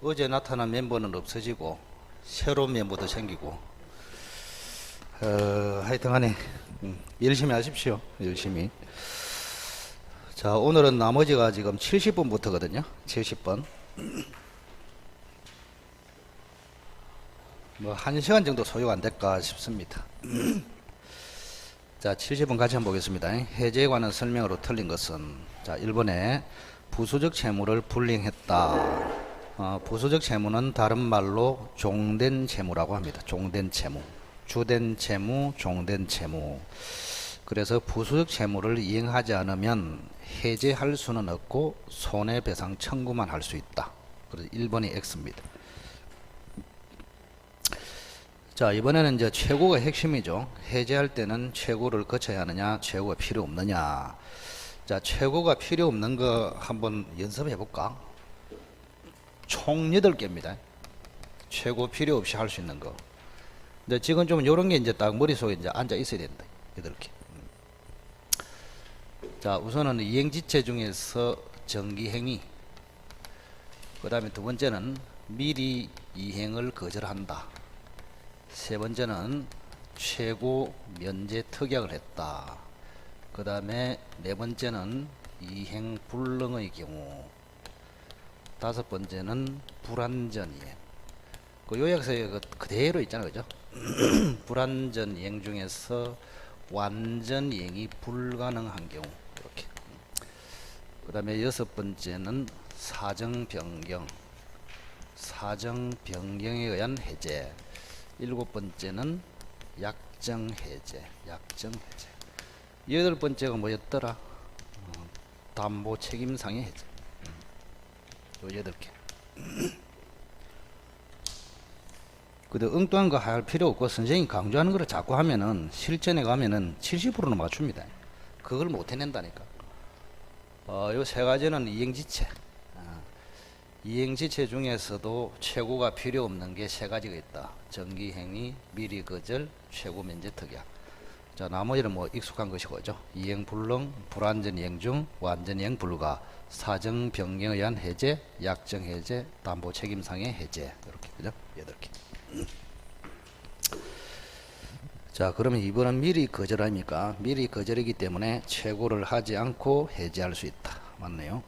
어제 나타난 멤버는 없어지고 새로운 멤버도 생기고 하여튼간에 열심히 하십시오. 열심히. 자, 오늘은 나머지가 지금 70번부터거든요. 70번. 뭐 1시간 정도 소요가 안 될까 싶습니다. 자, 70번 같이 한번 보겠습니다. 해제에 관한 설명으로 틀린 것은, 자, 1번에 부수적 채무를 불링했다. 부수적 채무는 다른 말로 종된 채무라고 합니다. 종된 채무. 주된 채무, 종된 채무. 그래서 부수적 채무를 이행하지 않으면 해제할 수는 없고 손해배상 청구만 할 수 있다. 그래서 1번이 X입니다. 자, 이번에는 이제 최고가 핵심이죠. 해제할 때는 최고를 거쳐야 하느냐, 최고가 필요 없느냐. 자, 최고가 필요 없는 거 한번 연습해 볼까? 총 8개입니다. 최고 필요 없이 할 수 있는 거. 근데 지금 좀 요런 게 이제 딱 머릿속에 이제 앉아 있어야 된다. 8개. 자, 우선은 이행지체 중에서 정기행위. 그 다음에 두 번째는 미리 이행을 거절한다. 세 번째는 최고 면제 특약을 했다. 그 다음에 네 번째는 이행 불능의 경우. 다섯 번째는 불완전 이행. 그 요약서에 그대로 있잖아요, 그죠? 불완전 이행 중에서 완전 이행이 불가능한 경우. 이렇게. 그 다음에 여섯 번째는 사정 변경. 사정 변경에 의한 해제. 일곱 번째는 약정 해제. 약정 해제. 여덟 번째가 뭐였더라? 담보 책임상의 해제. 요 8개. 근데 엉뚱한 거 할 필요 없고 선생님이 강조하는 거를 자꾸 하면은 실전에 가면은 70%는 맞춥니다. 그걸 못 해낸다니까. 요 세 가지는 이행지체. 이행지체 중에서도 최고가 필요 없는 게 세 가지가 있다. 정기행위, 미리 거절, 최고 면제 특약. 자, 나머지는 뭐 익숙한 것이고죠. 이행 불능, 불완전 이행 중, 완전 이행 불가, 사정 변경에 의한 해제, 약정 해제, 담보 책임상의 해제. 이렇게, 그죠? 8개. 자, 그러면 이번은 미리 거절합니까? 미리 거절이기 때문에 최고를 하지 않고 해제할 수 있다. 맞네요.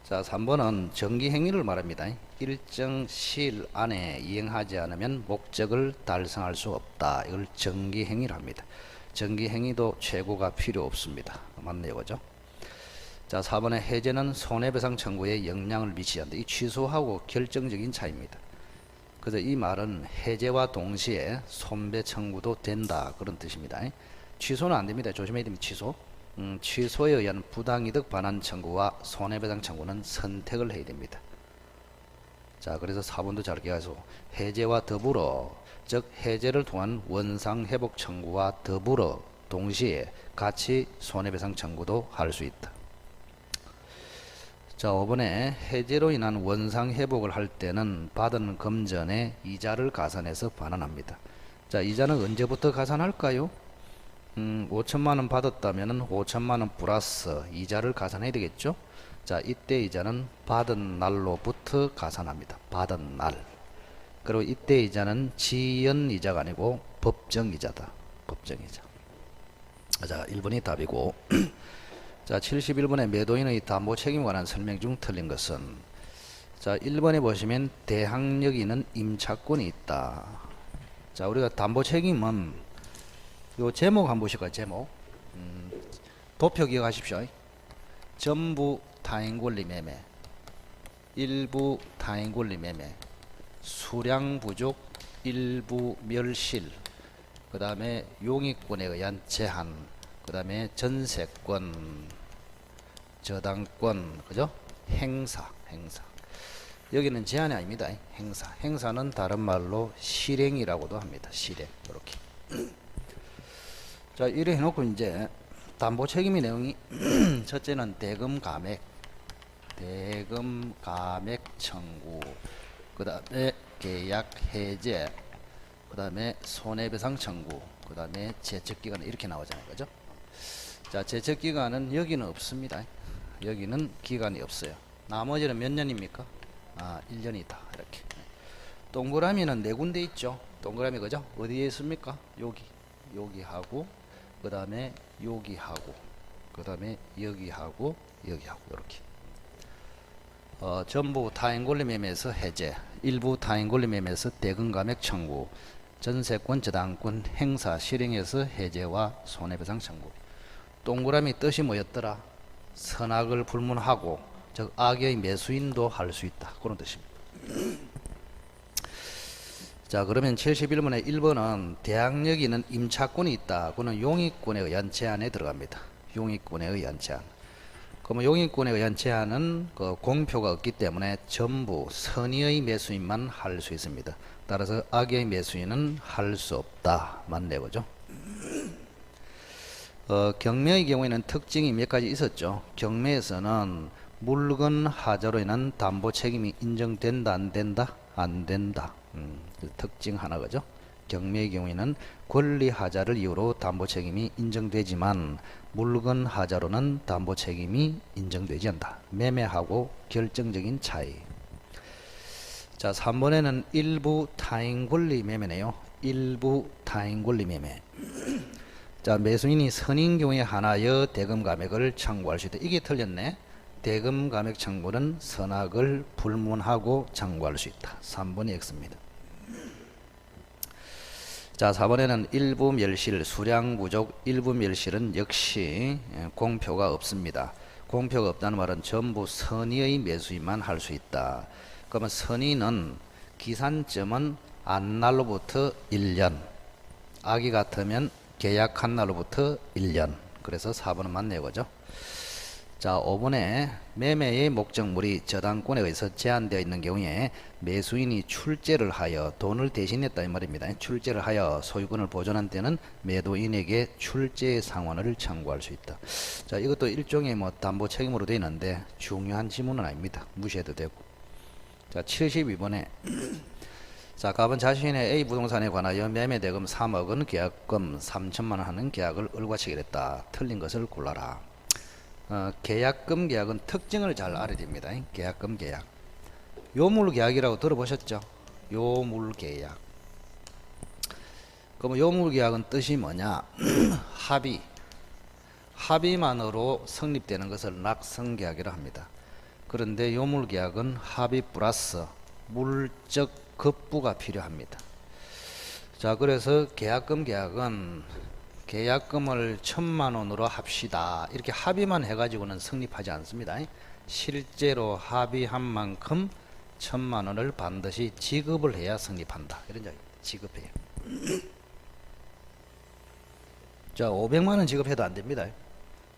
자, 3번은 정기행위를 말합니다. 일정 시일 안에 이행하지 않으면 목적을 달성할 수 없다. 이걸 정기행위를 합니다. 정기행위도 최고가 필요 없습니다. 맞네요, 그죠? 자, 4번의 해제는 손해배상 청구에 영향을 미치지 않는다. 이 취소하고 결정적인 차이입니다. 그래서 이 말은 해제와 동시에 손배 청구도 된다. 그런 뜻입니다. 취소는 안 됩니다. 조심해야 됩니다. 취소. 취소에 의한 부당이득 반환 청구와 손해배상 청구는 선택을 해야 됩니다. 자, 그래서 4번도 잘 기억하시고, 해제와 더불어, 즉 해제를 통한 원상회복 청구와 더불어 동시에 같이 손해배상 청구도 할 수 있다. 자, 5번에 해제로 인한 원상회복을 할 때는 받은 금전에 이자를 가산해서 반환합니다. 자, 이자는 언제부터 가산할까요? 5천만원 받았다면 5천만원 플러스 이자를 가산해야 되겠죠? 자, 이때 이자는 받은 날로부터 가산합니다. 받은 날. 그리고 이때 이자는 지연 이자가 아니고 법정 이자다. 법정 이자. 자, 1번이 답이고. 자, 71번의 매도인의 담보 책임에 관한 설명 중 틀린 것은, 자, 1번에 보시면 대항력 있는 임차권이 있다. 자, 우리가 담보 책임은 요 제목 한번 보실까요? 제목. 도표 기억하십시오. 전부 타인권리 매매, 일부 타인권리 매매, 수량 부족, 일부 멸실, 그 다음에 용익권에 의한 제한, 그 다음에 전세권, 저당권, 그죠? 행사. 여기는 제한이 아닙니다. 행사는 다른 말로 실행이라고도 합니다. 실행. 이렇게. 자, 이래 해놓고 이제 담보 책임의 내용이 첫째는 대금 감액 청구, 그 다음에 계약 해제, 그 다음에 손해배상 청구, 그 다음에 제척기간 이렇게 나오잖아요, 그죠? 자, 제척기간은 여기는 없습니다. 여기는 기간이 없어요. 나머지는 몇 년입니까? 1년이다. 이렇게. 동그라미는 네 군데 있죠. 동그라미 그죠? 어디에 있습니까? 여기하고 그 다음에 여기하고 그 다음에 여기하고 여기하고 이렇게. 전부 타인권리 매매에서 해제, 일부 타인권리 매매에서 대금 감액 청구, 전세권 저당권 행사 실행에서 해제와 손해배상 청구. 동그라미 뜻이 뭐였더라? 선악을 불문하고 즉 악의 매수인도 할 수 있다. 그런 뜻입니다. 자, 그러면 71번의 1번은 대항력이 있는 임차권이 있다. 그는 용익권에 의한 제한에 들어갑니다. 용익권에 의한 제한. 그러면 용익권에 의한 제한은 그 공표가 없기 때문에 전부 선의의 매수인만 할 수 있습니다. 따라서 악의 매수인은 할 수 없다. 맞네, 그죠? 경매의 경우에는 특징이 몇 가지 있었죠. 경매에서는 물건 하자로 인한 담보 책임이 인정된다, 안 된다? 안 된다. 특징 하나, 그죠? 경매의 경우에는 권리 하자를 이유로 담보 책임이 인정되지만 물건 하자로는 담보 책임이 인정되지 않는다. 매매하고 결정적인 차이. 자, 3번에는 일부 타인 권리 매매네요. 일부 타인 권리 매매. 자, 매수인이 선인 경우에 하나여 대금 감액을 청구할 수 있다. 이게 틀렸네. 대금 감액 청구는 선악을 불문하고 청구할 수 있다. 3번이 X입니다. 자, 4번에는 일부 멸실, 수량 부족, 일부 멸실은 역시 공표가 없습니다. 공표가 없다는 말은 전부 선의의 매수인만 할 수 있다. 그러면 선의는 기산점은 안 날로부터 1년, 악이 같으면 계약한 날로부터 1년. 그래서 4번은 맞네요, 그죠? 자, 5번에 매매의 목적물이 저당권에 의해서 제한되어 있는 경우에 매수인이 출제를 하여 돈을 대신했다 이 말입니다. 출제를 하여 소유권을 보존한 때는 매도인에게 출제 상환을 청구할 수 있다. 자, 이것도 일종의 뭐 담보 책임으로 되어 있는데 중요한 지문은 아닙니다. 무시해도 되고. 자, 72번에 자, 갑은 자신의 A 부동산에 관하여 매매대금 3억원, 계약금 3천만원 하는 계약을 을과 체결했다. 틀린 것을 골라라. 계약금 계약은 특징을 잘 알아야 됩니다. 계약금 계약. 요물계약이라고 들어보셨죠? 요물계약. 그럼 요물계약은 뜻이 뭐냐? 합의만으로 성립되는 것을 낙성계약이라 합니다. 그런데 요물계약은 합의 플러스 물적 급부가 필요합니다. 자, 그래서 계약금 계약은 계약금을 1,000만원으로 합시다. 이렇게 합의만 해가지고는 성립하지 않습니다. 실제로 합의한 만큼 1,000만원을 반드시 지급을 해야 성립한다. 이런 이야기. 지급해야. 자, 500만원 지급해도 안 됩니다.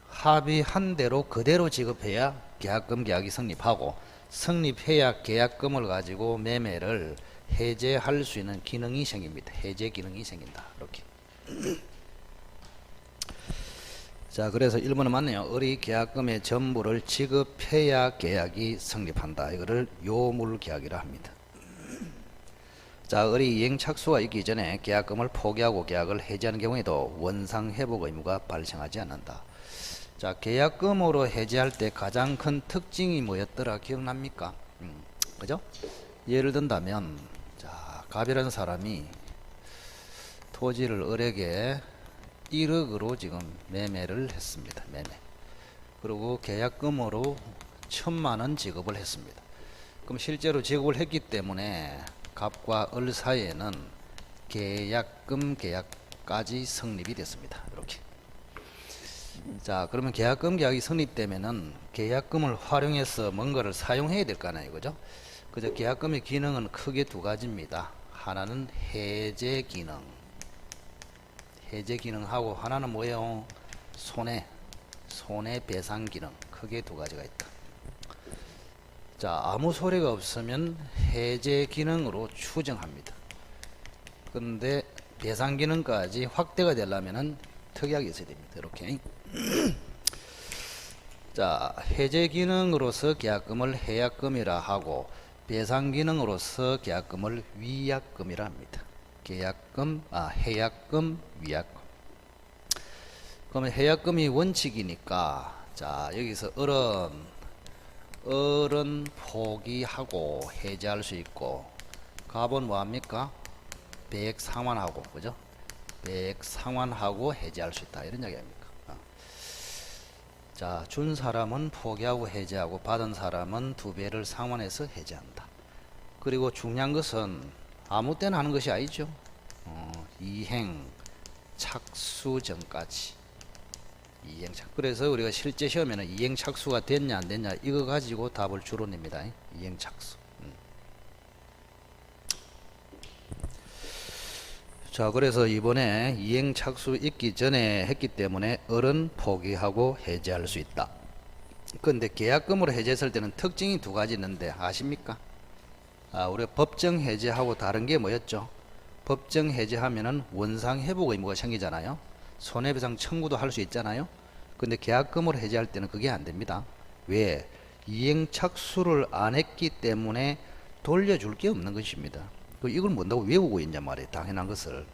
합의한 대로 그대로 지급해야 계약금 계약이 성립하고 성립해야 계약금을 가지고 매매를 해제할 수 있는 기능이 생깁니다. 해제 기능이 생긴다. 이렇게. 자, 그래서 1번은 맞네요. 을이 계약금의 전부를 지급해야 계약이 성립한다. 이거를 요물계약이라 합니다. 자, 을이 이행착수가 있기 전에 계약금을 포기하고 계약을 해지하는 경우에도 원상회복 의무가 발생하지 않는다. 자, 계약금으로 해지할 때 가장 큰 특징이 뭐였더라 기억납니까? 그죠? 예를 든다면, 자, 갑이라는 사람이 토지를 을에게 1억으로 지금 매매를 했습니다. 매매. 그리고 계약금으로 1,000만원 지급을 했습니다. 그럼 실제로 지급을 했기 때문에 갑과 을 사이에는 계약금 계약까지 성립이 됐습니다. 이렇게. 자, 그러면 계약금 계약이 성립되면은 계약금을 활용해서 뭔가를 사용해야 될 거 아니에요, 그죠? 그죠? 계약금의 기능은 크게 두 가지입니다. 하나는 해제 기능, 해제 기능하고 하나는 뭐예요? 손해배상 기능. 크게 두 가지가 있다. 자, 아무 소리가 없으면 해제 기능으로 추정합니다. 그런데 배상 기능까지 확대가 되려면은 특약이 있어야 됩니다. 이렇게. 자, 해제 기능으로서 계약금을 해약금이라 하고 배상 기능으로서 계약금을 위약금이라 합니다. 해약금, 위약금. 그러면 해약금이 원칙이니까, 자, 여기서 을은 포기하고 해제할 수 있고, 갑은 뭐합니까? 배액 상환하고, 그죠? 배액 상환하고 해제할 수 있다, 이런 이야기 아닙니까? 자, 준 사람은 포기하고 해제하고, 받은 사람은 두 배를 상환해서 해제한다. 그리고 중요한 것은 아무 때나 하는 것이 아니죠. 이행 착수 전까지. 그래서 우리가 실제 시험에는 이행 착수가 됐냐 안 됐냐 이거 가지고 답을 주로 냅니다. 이행 착수. 자, 그래서 이번에 이행 착수 있기 전에 했기 때문에 을은 포기하고 해제할 수 있다. 그런데 계약금으로 해제했을 때는 특징이 두 가지 있는데 아십니까? 우리가 법정 해제하고 다른 게 뭐였죠? 법정 해제하면은 원상 회복 의무가 생기잖아요. 손해배상 청구도 할 수 있잖아요. 근데 계약금으로 해제할 때는 그게 안 됩니다. 왜? 이행 착수를 안 했기 때문에 돌려줄 게 없는 것입니다. 이걸 뭔다고 외우고 있냐 말이에요. 당연한 것을.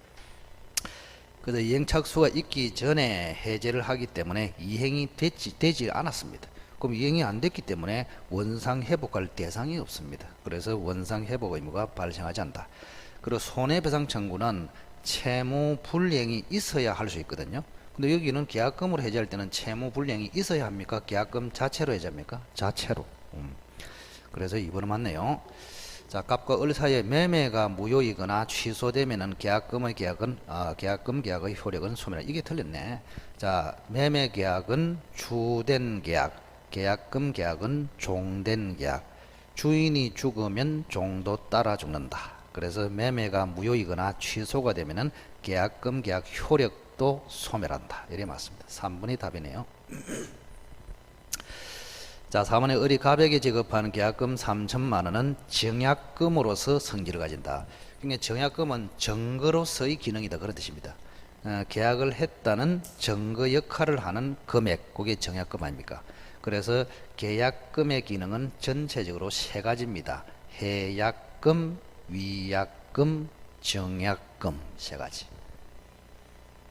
그래서 이행 착수가 있기 전에 해제를 하기 때문에 이행이 되지 않았습니다. 그럼 이행이 안 됐기 때문에 원상 회복할 대상이 없습니다. 그래서 원상 회복 의무가 발생하지 않는다. 그리고 손해배상 청구는 채무 불이행이 있어야 할 수 있거든요. 근데 여기는 계약금으로 해제할 때는 채무 불이행이 있어야 합니까? 계약금 자체로 해제합니까? 자체로. 그래서 2번은 맞네요. 자, 갑과 을 사이의 매매가 무효이거나 취소되면은 계약금 계약의 효력은 소멸한다. 이게 틀렸네. 자, 매매 계약은 주된 계약, 계약금 계약은 종된 계약. 주인이 죽으면 종도 따라 죽는다. 그래서 매매가 무효이거나 취소가 되면은 계약금 계약 효력도 소멸한다. 이게 맞습니다. 3번이 답이네요. 자, 4번에 을이 갑에게 지급하는 계약금 3천만 원은 정약금으로서 성질을 가진다. 그러니까 정약금은 증거로서의 기능이다, 그런 뜻입니다. 계약을 했다는 증거 역할을 하는 금액, 그게 정약금 아닙니까? 그래서 계약금의 기능은 전체적으로 세 가지입니다. 해약금, 위약금, 정약금 세 가지.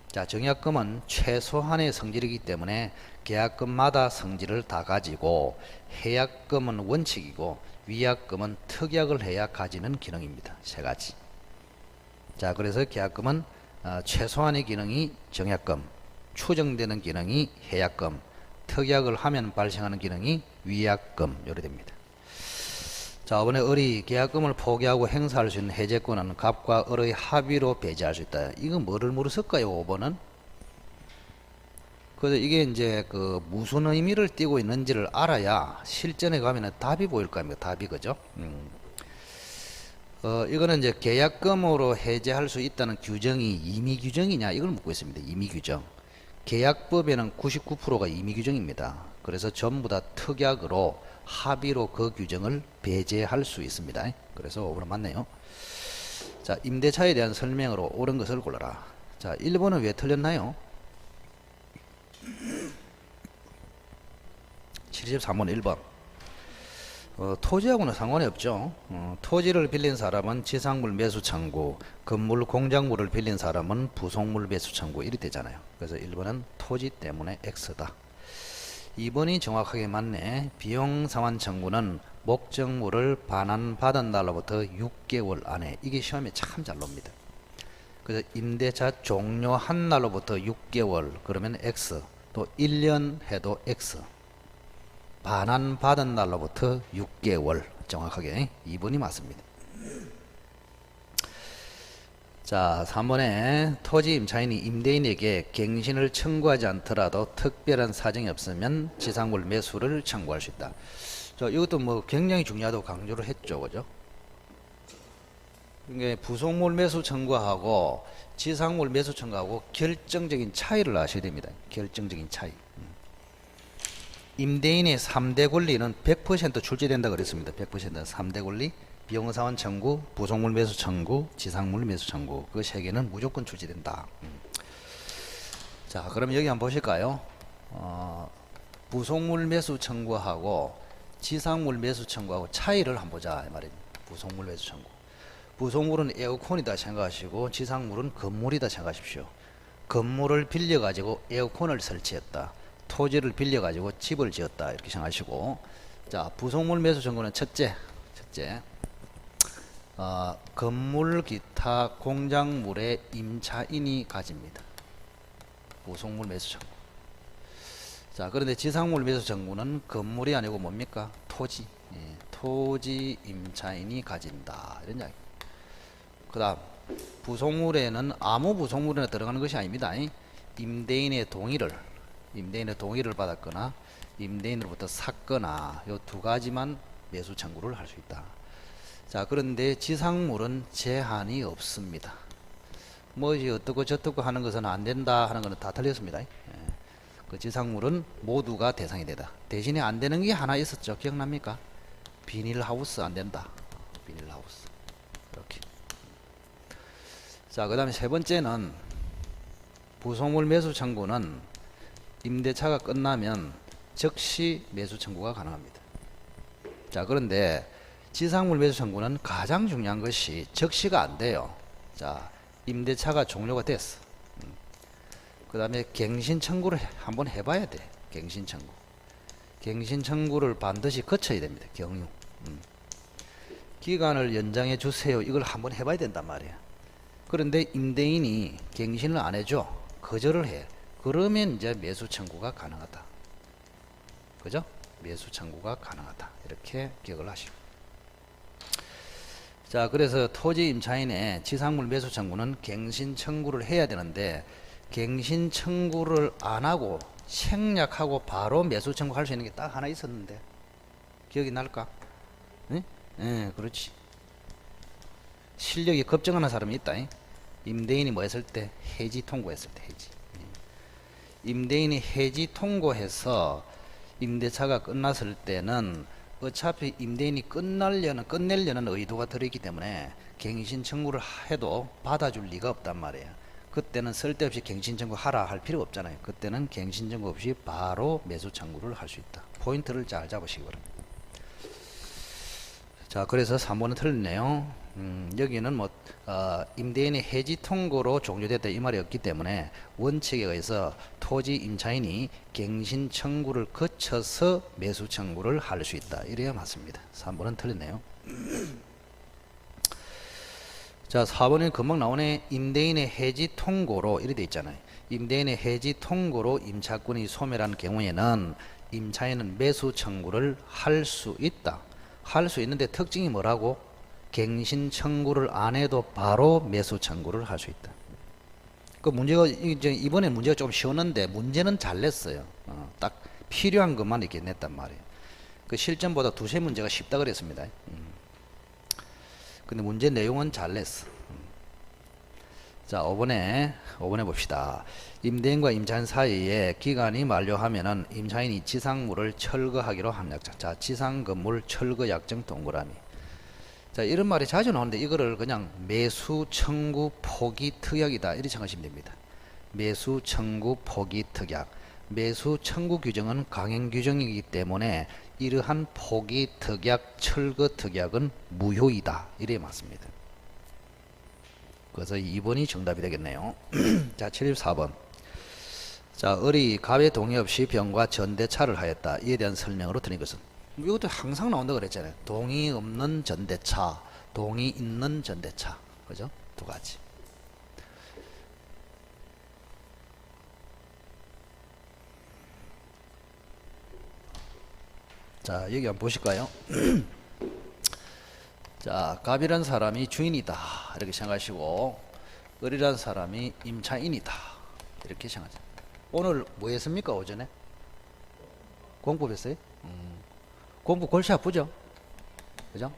자, 정약금은 최소한의 성질이기 때문에 계약금마다 성질을 다 가지고, 해약금은 원칙이고 위약금은 특약을 해야 가지는 기능입니다. 세 가지. 자, 그래서 계약금은 최소한의 기능이 정약금, 추정되는 기능이 해약금, 특약을 하면 발생하는 기능이 위약금, 이렇게 됩니다. 자, 이번에 을이 계약금을 포기하고 행사할 수 있는 해제권은 갑과 을의 합의로 배제할 수 있다. 이건 뭐를 물었을까요? 5번은? 그래서 이게 이제 무슨 의미를 띠고 있는지를 알아야 실전에 가면 답이 보일 거 아닙니까? 답이, 그죠? 이거는 이제 계약금으로 해제할 수 있다는 규정이 임의 규정이냐 이걸 묻고 있습니다. 임의 규정. 계약법에는 99%가 임의 규정입니다. 그래서 전부 다 특약으로 합의로 그 규정을 배제할 수 있습니다. 그래서 5번은 맞네요. 자, 임대차에 대한 설명으로 옳은 것을 골라라. 자, 1번은 왜 틀렸나요? 73번 1번. 토지하고는 상관이 없죠. 토지를 빌린 사람은 지상물 매수 청구, 건물 공작물을 빌린 사람은 부속물 매수 청구, 이리 되잖아요. 그래서 1번은 토지 때문에 X다. 2번이 정확하게 맞네. 비용 상환 청구는 목적물을 반환받은 날로부터 6개월 안에. 이게 시험에 참 잘 나옵니다. 그래서 임대차 종료한 날로부터 6개월 그러면 X, 또 1년 해도 X. 반환받은 날로부터 6개월, 정확하게 2번이 맞습니다. 자, 3번에 토지 임차인이 임대인에게 갱신을 청구하지 않더라도 특별한 사정이 없으면 지상물 매수를 청구할 수 있다. 자, 이것도 뭐 굉장히 중요하다고 강조를 했죠, 그죠? 이게 부속물 매수 청구하고 지상물 매수 청구하고 결정적인 차이를 아셔야 됩니다. 결정적인 차이. 임대인의 3대 권리는 100% 출제된다 그랬습니다. 100% 3대 권리, 비용상환 청구, 부속물 매수 청구, 지상물 매수 청구, 그 세 개는 무조건 출제된다. 자, 그럼 여기 한번 보실까요? 부속물 매수 청구하고 지상물 매수 청구하고 차이를 한번 보자 말입니다. 부속물 매수 청구. 부속물은 에어컨이다 생각하시고 지상물은 건물이다 생각하십시오. 건물을 빌려가지고 에어컨을 설치했다. 토지를 빌려가지고 집을 지었다 이렇게 생각하시고, 자, 부속물 매수 청구는 첫째, 건물 기타 공작물의 임차인이 가집니다. 부속물 매수 청구. 자, 그런데 지상물 매수 청구는 건물이 아니고 뭡니까? 토지. 예, 토지 임차인이 가진다. 이런 이야기. 그 다음, 부속물에는 아무 부속물이나 들어가는 것이 아닙니다. 임대인의 동의를 받았거나 임대인으로부터 샀거나 요 두 가지만 매수 청구를 할 수 있다. 자, 그런데 지상물은 제한이 없습니다. 뭐 어떻고 저떻고 하는 것은 안 된다 하는 것은 다 틀렸습니다. 예. 그 지상물은 모두가 대상이 되다. 대신에 안 되는 게 하나 있었죠. 기억납니까? 비닐하우스 안 된다. 비닐하우스. 이렇게. 자, 그 다음에 세 번째는 부속물 매수 청구는 임대차가 끝나면 즉시 매수 청구가 가능합니다. 자, 그런데 지상물 매수 청구는 가장 중요한 것이 즉시가 안 돼요. 자, 임대차가 종료가 됐어. 그 다음에 갱신 청구를 한번 해봐야 돼. 갱신 청구. 갱신 청구를 반드시 거쳐야 됩니다. 경유. 기간을 연장해 주세요. 이걸 한번 해봐야 된단 말이야. 그런데 임대인이 갱신을 안 해줘. 거절을 해. 그러면 이제 매수 청구가 가능하다. 그죠? 매수 청구가 가능하다. 이렇게 기억을 하시고. 자, 그래서 토지 임차인의 지상물 매수 청구는 갱신 청구를 해야 되는데 갱신 청구를 안 하고 생략하고 바로 매수 청구할 수 있는 게 딱 하나 있었는데 기억이 날까? 응? 예, 그렇지. 실력이 급증하는 사람이 있다. 임대인이 뭐 했을 때? 해지 통고했을 때 해지. 임대인이 해지 통고해서 임대차가 끝났을 때는 어차피 임대인이 끝내려는 의도가 들어있기 때문에 갱신 청구를 해도 받아줄 리가 없단 말이에요. 그때는 쓸데없이 갱신 청구 하라 할 필요가 없잖아요. 그때는 갱신 청구 없이 바로 매수 청구를 할 수 있다. 포인트를 잘 잡으시기 바랍니다. 자, 그래서 3번은 틀렸네요. 여기는 임대인의 해지 통고로 종료됐다 이 말이 없기 때문에 원칙에 의해서 토지 임차인이 갱신 청구를 거쳐서 매수 청구를 할 수 있다. 이래야 맞습니다. 3번은 틀렸네요. 자, 4번에 금방 나오네. 임대인의 해지 통고로 이렇게 돼 있잖아요. 임대인의 해지 통고로 임차권이 소멸한 경우에는 임차인은 매수 청구를 할 수 있다. 할 수 있는데 특징이 뭐라고? 갱신 청구를 안 해도 바로 매수 청구를 할 수 있다. 그 문제가 이제 이번에 문제가 좀 쉬웠는데 문제는 잘 냈어요. 딱 필요한 것만 이렇게 냈단 말이에요. 그 실전보다 두세 문제가 쉽다 그랬습니다. 근데 문제 내용은 잘 냈어. 자, 5번에 봅시다. 임대인과 임차인 사이에 기간이 만료하면은 임차인이 지상물을 철거하기로 합력자. 자, 지상 건물 철거 약정 동그라미. 자, 이런 말이 자주 나오는데 이거를 그냥 매수 청구 포기 특약이다 이렇게 생각하시면 됩니다. 매수 청구 포기 특약. 매수 청구 규정은 강행 규정이기 때문에 이러한 포기 특약, 철거 특약은 무효이다. 이래 맞습니다. 그래서 2번이 정답이 되겠네요. 자, 74번. 자, 을이 갑의 동의 없이 병과 전대차를 하였다. 이에 대한 설명으로 드린 것은 이것도 항상 나온다고 그랬잖아요. 동의 없는 전대차, 동의 있는 전대차. 그죠? 두 가지. 자, 여기 한번 보실까요? 자, 갑이란 사람이 주인이다 이렇게 생각하시고 을이란 사람이 임차인이다 이렇게 생각하세요. 오늘 뭐 했습니까? 오전에 공부했어요? 공부 골치 아프죠? 그죠?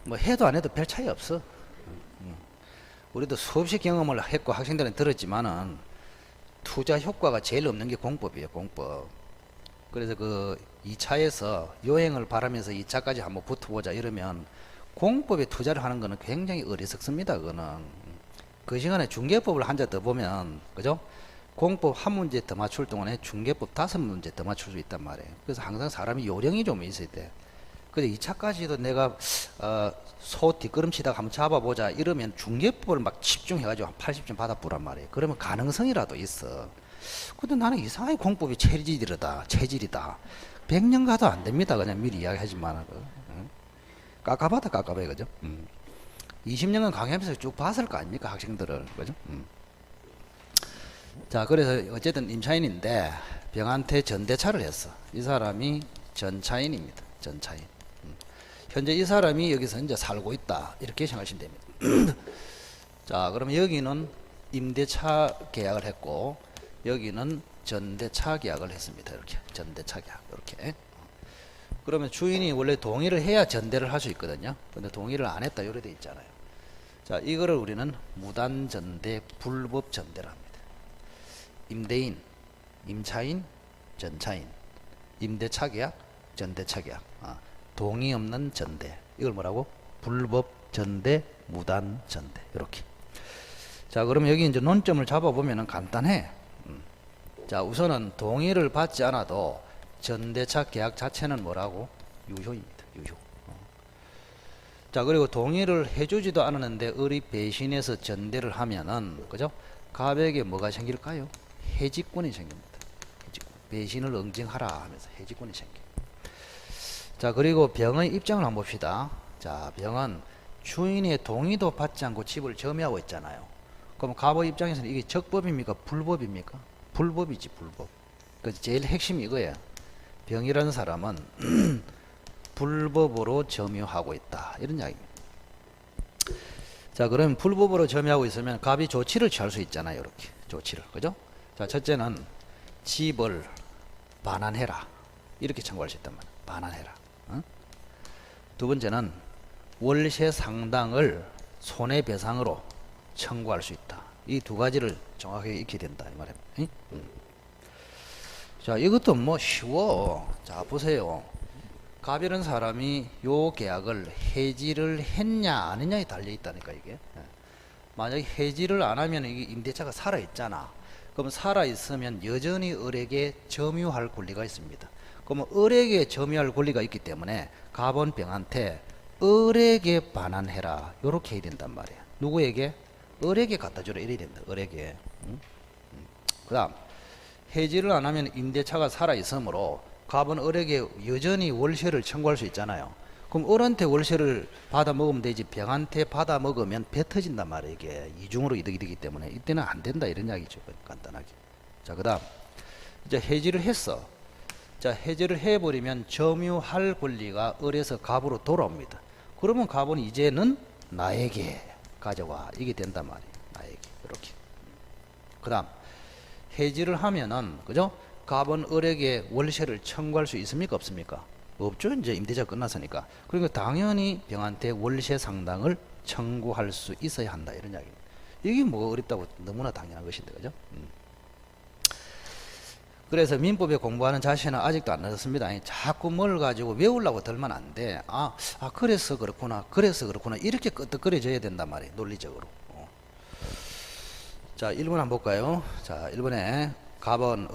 뭐 해도 안 해도 별 차이 없어. 우리도 수없이 경험을 했고 학생들은 들었지만은 투자 효과가 제일 없는 게 공법이에요. 공법. 그래서 그 2차에서 여행을 바라면서 2차까지 한번 붙어보자 이러면 공법에 투자를 하는 거는 굉장히 어리석습니다. 그거는 그 시간에 중개법을 한 자 더 보면 그죠? 공법 한 문제 더 맞출 동안에 중개법 5문제 더 맞출 수 있단 말이에요. 그래서 항상 사람이 요령이 좀 있어야 돼. 근데 2차까지도 내가 소 뒷걸음치다가 한번 잡아보자 이러면 중개법을 막 집중해가지고 한 80점 받아보란 말이에요. 그러면 가능성이라도 있어. 근데 나는 이상하게 공법이 체질이다. 100년 가도 안 됩니다. 그냥 미리 이야기하지만. 깝깝하다, 깝깝해. 그죠? 20년간 강의하면서 쭉 봤을 거 아닙니까? 학생들을. 그죠? 자, 그래서 어쨌든 임차인인데 병한테 전대차를 했어. 이 사람이 전차인입니다. 전차인. 현재 이 사람이 여기서 이제 살고 있다. 이렇게 생각하시면 됩니다. 자, 그러면 여기는 임대차 계약을 했고, 여기는 전대차 계약을 했습니다. 이렇게. 전대차 계약. 이렇게. 그러면 주인이 원래 동의를 해야 전대를 할 수 있거든요. 근데 동의를 안 했다. 이렇게 돼 있잖아요. 자, 이거를 우리는 무단전대, 불법전대를 합니다. 임대인, 임차인, 전차인, 임대차 계약, 전대차 계약. 동의 없는 전대. 이걸 뭐라고? 불법 전대, 무단 전대. 이렇게. 자, 그러면 여기 이제 논점을 잡아보면 간단해. 자, 우선은 동의를 받지 않아도 전대차 계약 자체는 뭐라고? 유효입니다. 유효. 자, 그리고 동의를 해주지도 않았는데 의리 배신해서 전대를 하면은, 그죠? 갑에게 뭐가 생길까요? 해지권이 생깁니다. 해지권. 배신을 응징하라 하면서 해지권이 생겨. 자, 그리고 병의 입장을 한번 봅시다. 자, 병은 주인의 동의도 받지 않고 집을 점유하고 있잖아요. 그럼 갑의 입장에서는 이게 적법입니까? 불법입니까? 불법이지, 불법. 그래서 제일 핵심이 이거예요. 병이라는 사람은 불법으로 점유하고 있다. 이런 이야기입니다. 자, 그러면 불법으로 점유하고 있으면 갑이 조치를 취할 수 있잖아요. 이렇게. 조치를. 그죠? 자, 첫째는 집을 반환해라. 이렇게 청구할 수 있단 말이야. 반환해라. 두 번째는 월세 상당을 손해배상으로 청구할 수 있다. 이 두 가지를 정확하게 익혀야 된다. 이 말입니다. 자, 이것도 뭐 쉬워. 자, 보세요. 갑이라는 사람이 요 계약을 해지를 했냐 안 했냐에 달려 있다니까 이게. 만약에 해지를 안 하면 이게 임대차가 살아 있잖아. 그럼 살아 있으면 여전히 을에게 점유할 권리가 있습니다. 그러면 을에게 점유할 권리가 있기 때문에 갑은 병한테 을에게 반환해라. 요렇게 해야 된단 말이야. 누구에게? 을에게 갖다 주라. 이래야 된다. 을에게. 그 다음 해지를 안 하면 임대차가 살아 있으므로 갑은 을에게 여전히 월세를 청구할 수 있잖아요. 그럼 을한테 월세를 받아 먹으면 되지 병한테 받아 먹으면 배 터진단 말이에요. 이게 이중으로 이득이 되기 때문에 이때는 안 된다 이런 이야기죠. 간단하게. 자, 그 다음 이제 해지를 했어. 자, 해지를 해버리면 점유할 권리가 을에서 갑으로 돌아옵니다. 그러면 갑은 이제는 나에게 가져와. 이게 된단 말이에요. 나에게. 이렇게. 그 다음 해지를 하면은, 그죠? 갑은 을에게 월세를 청구할 수 있습니까? 없습니까? 없죠. 이제 임대차 끝났으니까. 그러니까 당연히 병한테 월세 상당을 청구할 수 있어야 한다. 이런 이야기입니다. 이게 뭐가 어렵다고 너무나 당연한 것인데, 그죠? 그래서 민법에 공부하는 자신은 아직도 안 늦었습니다. 자꾸 뭘 가지고 외우려고 들면 안 돼. 그래서 그렇구나. 그래서 그렇구나. 이렇게 끄떡거려져야 된단 말이에요. 논리적으로. 자, 1번 한번 볼까요? 자, 1번에 갑은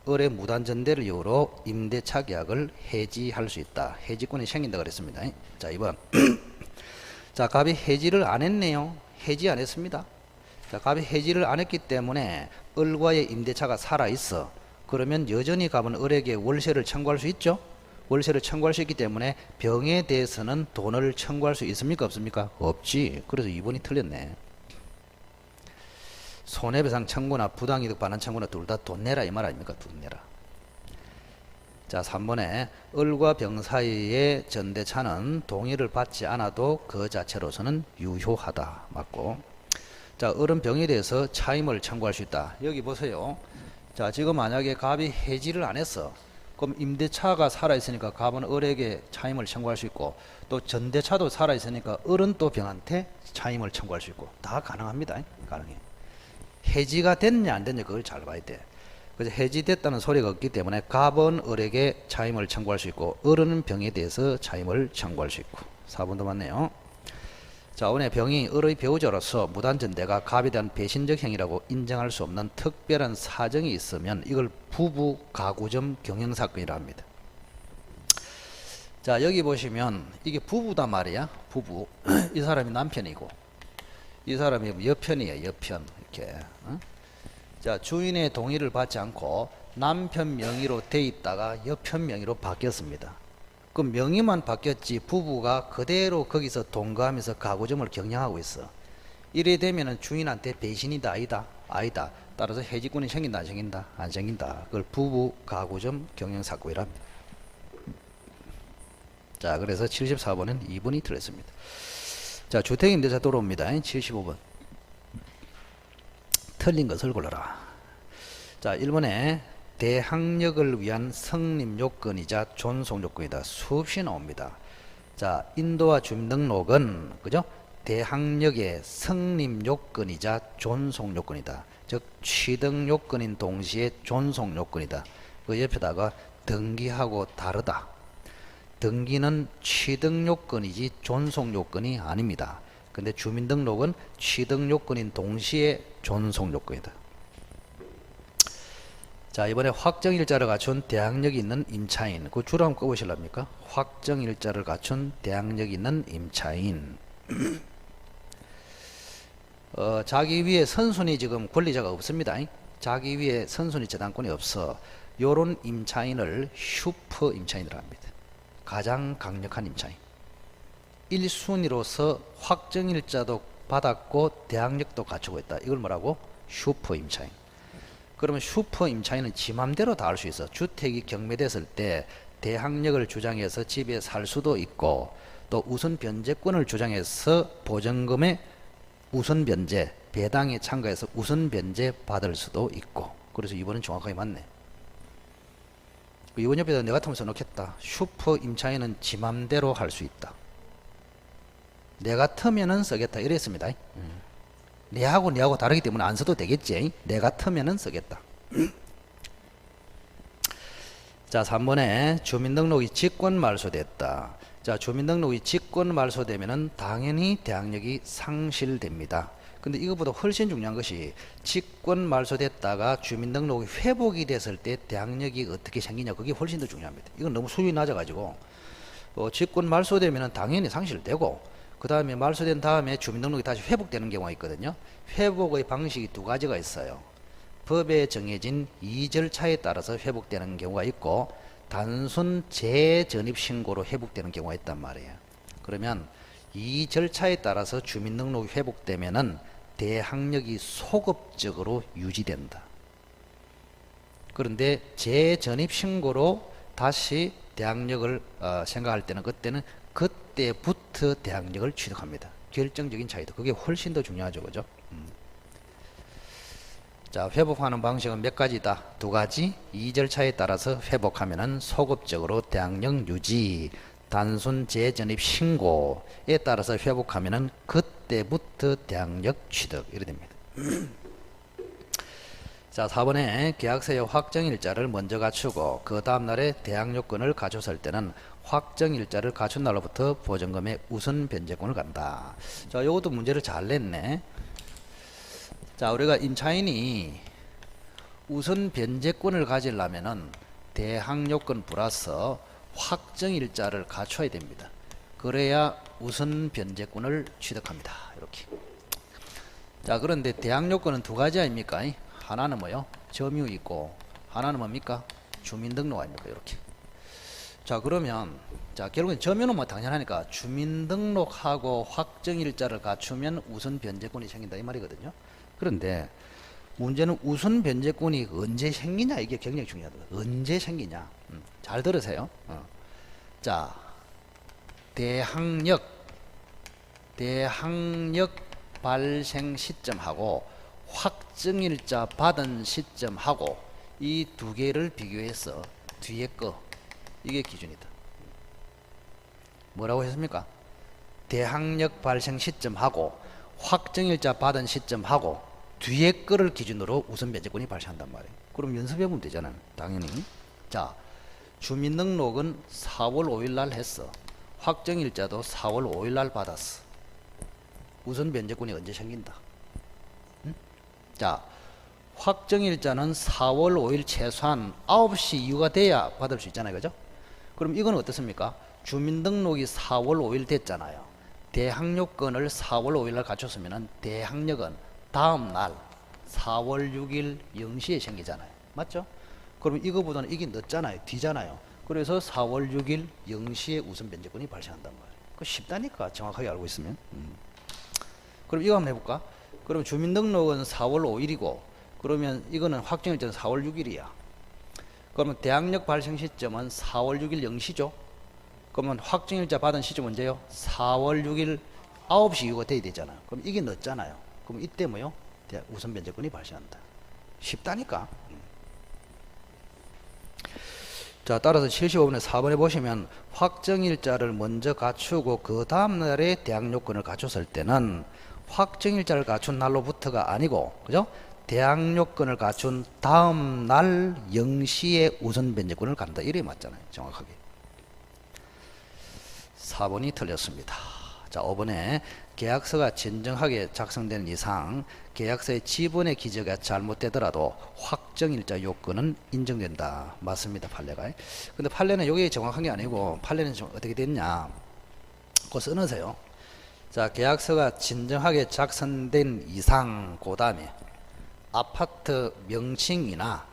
을의 무단전대를 이유로 임대차 계약을 해지할 수 있다. 해지권이 생긴다 그랬습니다. 자, 2번. 자, 갑이 해지를 안 했네요. 해지 안 했습니다. 자, 갑이 해지를 안 했기 때문에 을과의 임대차가 살아있어. 그러면 여전히 갑은 을에게 월세를 청구할 수 있죠? 월세를 청구할 수 있기 때문에 병에 대해서는 돈을 청구할 수 있습니까? 없습니까? 없지. 그래서 2번이 틀렸네. 손해배상 청구나 부당이득 반환 청구나 둘 다 돈 내라 이 말 아닙니까? 돈 내라. 자, 3번에 을과 병 사이의 전대차는 동의를 받지 않아도 그 자체로서는 유효하다. 맞고. 자, 을은 병에 대해서 차임을 청구할 수 있다. 여기 보세요. 자, 지금 만약에 갑이 해지를 안 했어. 그럼 임대차가 살아있으니까 갑은 을에게 차임을 청구할 수 있고, 또 전대차도 살아있으니까 을은 또 병한테 차임을 청구할 수 있고, 다 가능합니다. 가능해. 해지가 됐냐 안 됐냐 그걸 잘 봐야 돼. 그래서 해지됐다는 소리가 없기 때문에 갑은 을에게 차임을 청구할 수 있고, 을은 병에 대해서 차임을 청구할 수 있고. 4번도 맞네요. 자, 오늘 병이 을의 배우자로서 무단전대가 갑에 대한 배신적 행위라고 인정할 수 없는 특별한 사정이 있으면 이걸 부부 가구점 경영사건이라 합니다. 자, 여기 보시면 이게 부부다 말이야. 부부. 이 사람이 남편이고 이 사람이 여편이에요. 여편. 이렇게. 자, 주인의 동의를 받지 않고 남편 명의로 돼 있다가 여편 명의로 바뀌었습니다. 그 명의만 바뀌었지 부부가 그대로 거기서 동거하면서 가구점을 경영하고 있어. 이래 되면은 주인한테 배신이다 아니다? 아니다. 따라서 해지권이 생긴다 안 생긴다? 안 생긴다. 그걸 부부 가구점 경영 사고이랍니다. 자, 그래서 74번은 2번이 들어있습니다. 자, 주택임대차 들어옵니다. 75번. 틀린 것을 골라라. 자, 1번에 대항력을 위한 성립 요건이자 존속 요건이다. 수없이 나옵니다. 자, 인도와 주민등록은 그죠? 대항력의 성립 요건이자 존속 요건이다. 즉 취득 요건인 동시에 존속 요건이다. 그 옆에다가 등기하고 다르다. 등기는 취득 요건이지 존속 요건이 아닙니다. 근데 주민등록은 취득 요건인 동시에 존속 요건이다. 자, 이번에 확정일자를 갖춘 대항력이 있는 임차인. 그 줄 한번 꺼보실랍니까? 확정일자를 갖춘 대항력이 있는 임차인. 자기 위에 선순위 지금 권리자가 없습니다. 자기 위에 선순위 재단권이 없어. 요런 임차인을 슈퍼 임차인이라고 합니다. 가장 강력한 임차인. 1순위로서 확정일자도 받았고 대항력도 갖추고 있다. 이걸 뭐라고? 슈퍼 임차인. 그러면 슈퍼 임차인은 지 맘대로 다 할 수 있어. 주택이 경매됐을 때 대항력을 주장해서 집에 살 수도 있고 또 우선 변제권을 주장해서 보증금의 우선 변제, 배당에 참가해서 우선 변제 받을 수도 있고. 그래서 이번은 정확하게 맞네. 이번 옆에다 내 같으면 써놓겠다. 슈퍼 임차인은 지 맘대로 할 수 있다. 내 같으면은 쓰겠다 이랬습니다. 내하고 다르기 때문에 안 써도 되겠지. 내 같으면은 쓰겠다. 자, 3번에 주민등록이 직권 말소됐다. 자, 주민등록이 직권 말소되면은 당연히 대항력이 상실됩니다. 근데 이것보다 훨씬 중요한 것이 직권 말소됐다가 주민등록이 회복이 됐을 때 대항력이 어떻게 생기냐. 그게 훨씬 더 중요합니다. 이건 너무 수준이 낮아가지고 직권 말소되면은 당연히 상실되고 그 다음에 말소된 다음에 주민등록이 다시 회복되는 경우가 있거든요. 회복의 방식이 두 가지가 있어요. 법에 정해진 이 절차에 따라서 회복되는 경우가 있고 단순 재전입 신고로 회복되는 경우가 있단 말이에요. 그러면 이 절차에 따라서 주민등록이 회복되면은 대항력이 소급적으로 유지된다. 그런데 재전입 신고로 다시 대항력을 생각할 때는 그때부터 대항력을 취득합니다. 결정적인 차이다. 그게 훨씬 더 중요하죠. 그죠? 자, 회복하는 방식은 몇 가지다? 두 가지. 이 절차에 따라서 회복하면은 소급적으로 대항력 유지, 단순 재전입 신고에 따라서 회복하면은 그때부터 대항력 취득 이렇게 됩니다. 자, 4번에 계약서의 확정일자를 먼저 갖추고 그 다음날에 대항요건을 갖췄을 때는 확정일자를 갖춘 날로부터 보증금의 우선 변제권을 간다. 자, 이것도 문제를 잘 냈네. 자, 우리가 임차인이 우선 변제권을 가지려면은 대항요건 플러스 확정일자를 갖춰야 됩니다. 그래야 우선 변제권을 취득합니다. 이렇게. 자, 그런데 대항요건은 두 가지 아닙니까? 하나는 뭐요? 점유 있고 하나는 뭡니까? 주민등록 아닙니까? 이렇게. 자, 그러면 자, 결국엔 점유는 뭐 당연하니까 주민등록하고 확정일자를 갖추면 우선 변제권이 생긴다 이 말이거든요. 그런데 문제는 우선 변제권이 언제 생기냐 이게 굉장히 중요하다. 언제 생기냐? 잘 들으세요. 자, 대항력 발생 시점하고 확정일자 받은 시점하고 이 두 개를 비교해서 뒤에 거 이게 기준이다. 뭐라고 했습니까? 대항력 발생 시점하고 확정일자 받은 시점하고 뒤에 거를 기준으로 우선 변제권이 발생한단 말이에요. 그럼 연습해보면 되잖아요. 당연히. 자, 주민등록은 4월 5일 날 했어. 확정일자도 4월 5일 날 받았어. 우선 변제권이 언제 생긴다? 자, 확정일자는 4월 5일 최소한 9시 이후가 돼야 받을 수 있잖아요. 그죠? 그럼 이건 어떻습니까? 주민등록이 4월 5일 됐잖아요. 대항력권을 4월 5일 날 갖췄으면 대항력은 다음 날 4월 6일 0시에 생기잖아요. 맞죠? 그럼 이거보다는 이게 늦잖아요. 뒤잖아요. 그래서 4월 6일 0시에 우선 변제권이 발생한단 말이에요. 그거 쉽다니까, 정확하게 알고 있으면. 그럼 이거 한번 해볼까? 그럼 주민등록은 4월 5일이고 그러면 이거는 확정일자는 4월 6일이야. 그러면 대항력 발생 시점은 4월 6일 0시죠. 그러면 확정일자 받은 시점 언제요? 4월 6일 9시 이후가 돼야 되잖아요. 그럼 이게 늦잖아요. 그럼 이때 뭐요? 우선 변제권이 발생한다. 쉽다니까. 자, 따라서 75번에 4번에 보시면 확정일자를 먼저 갖추고 그 다음날에 대항요건을 갖췄을 때는 확정일자를 갖춘 날로부터가 아니고, 그죠? 대항요건을 갖춘 다음날 0시에 우선 변제권을 갖는다. 이래 맞잖아요. 정확하게. 4번이 틀렸습니다. 자, 5번에 계약서가 진정하게 작성된 이상 계약서의 지번의 기재가 잘못되더라도 확정일자 요건은 인정된다. 맞습니다. 판례가. 근데 판례는 여기 정확한 게 아니고 판례는 좀 어떻게 됐냐. 그거 써놓으세요. 자, 계약서가 진정하게 작성된 이상 그 다음에 아파트 명칭이나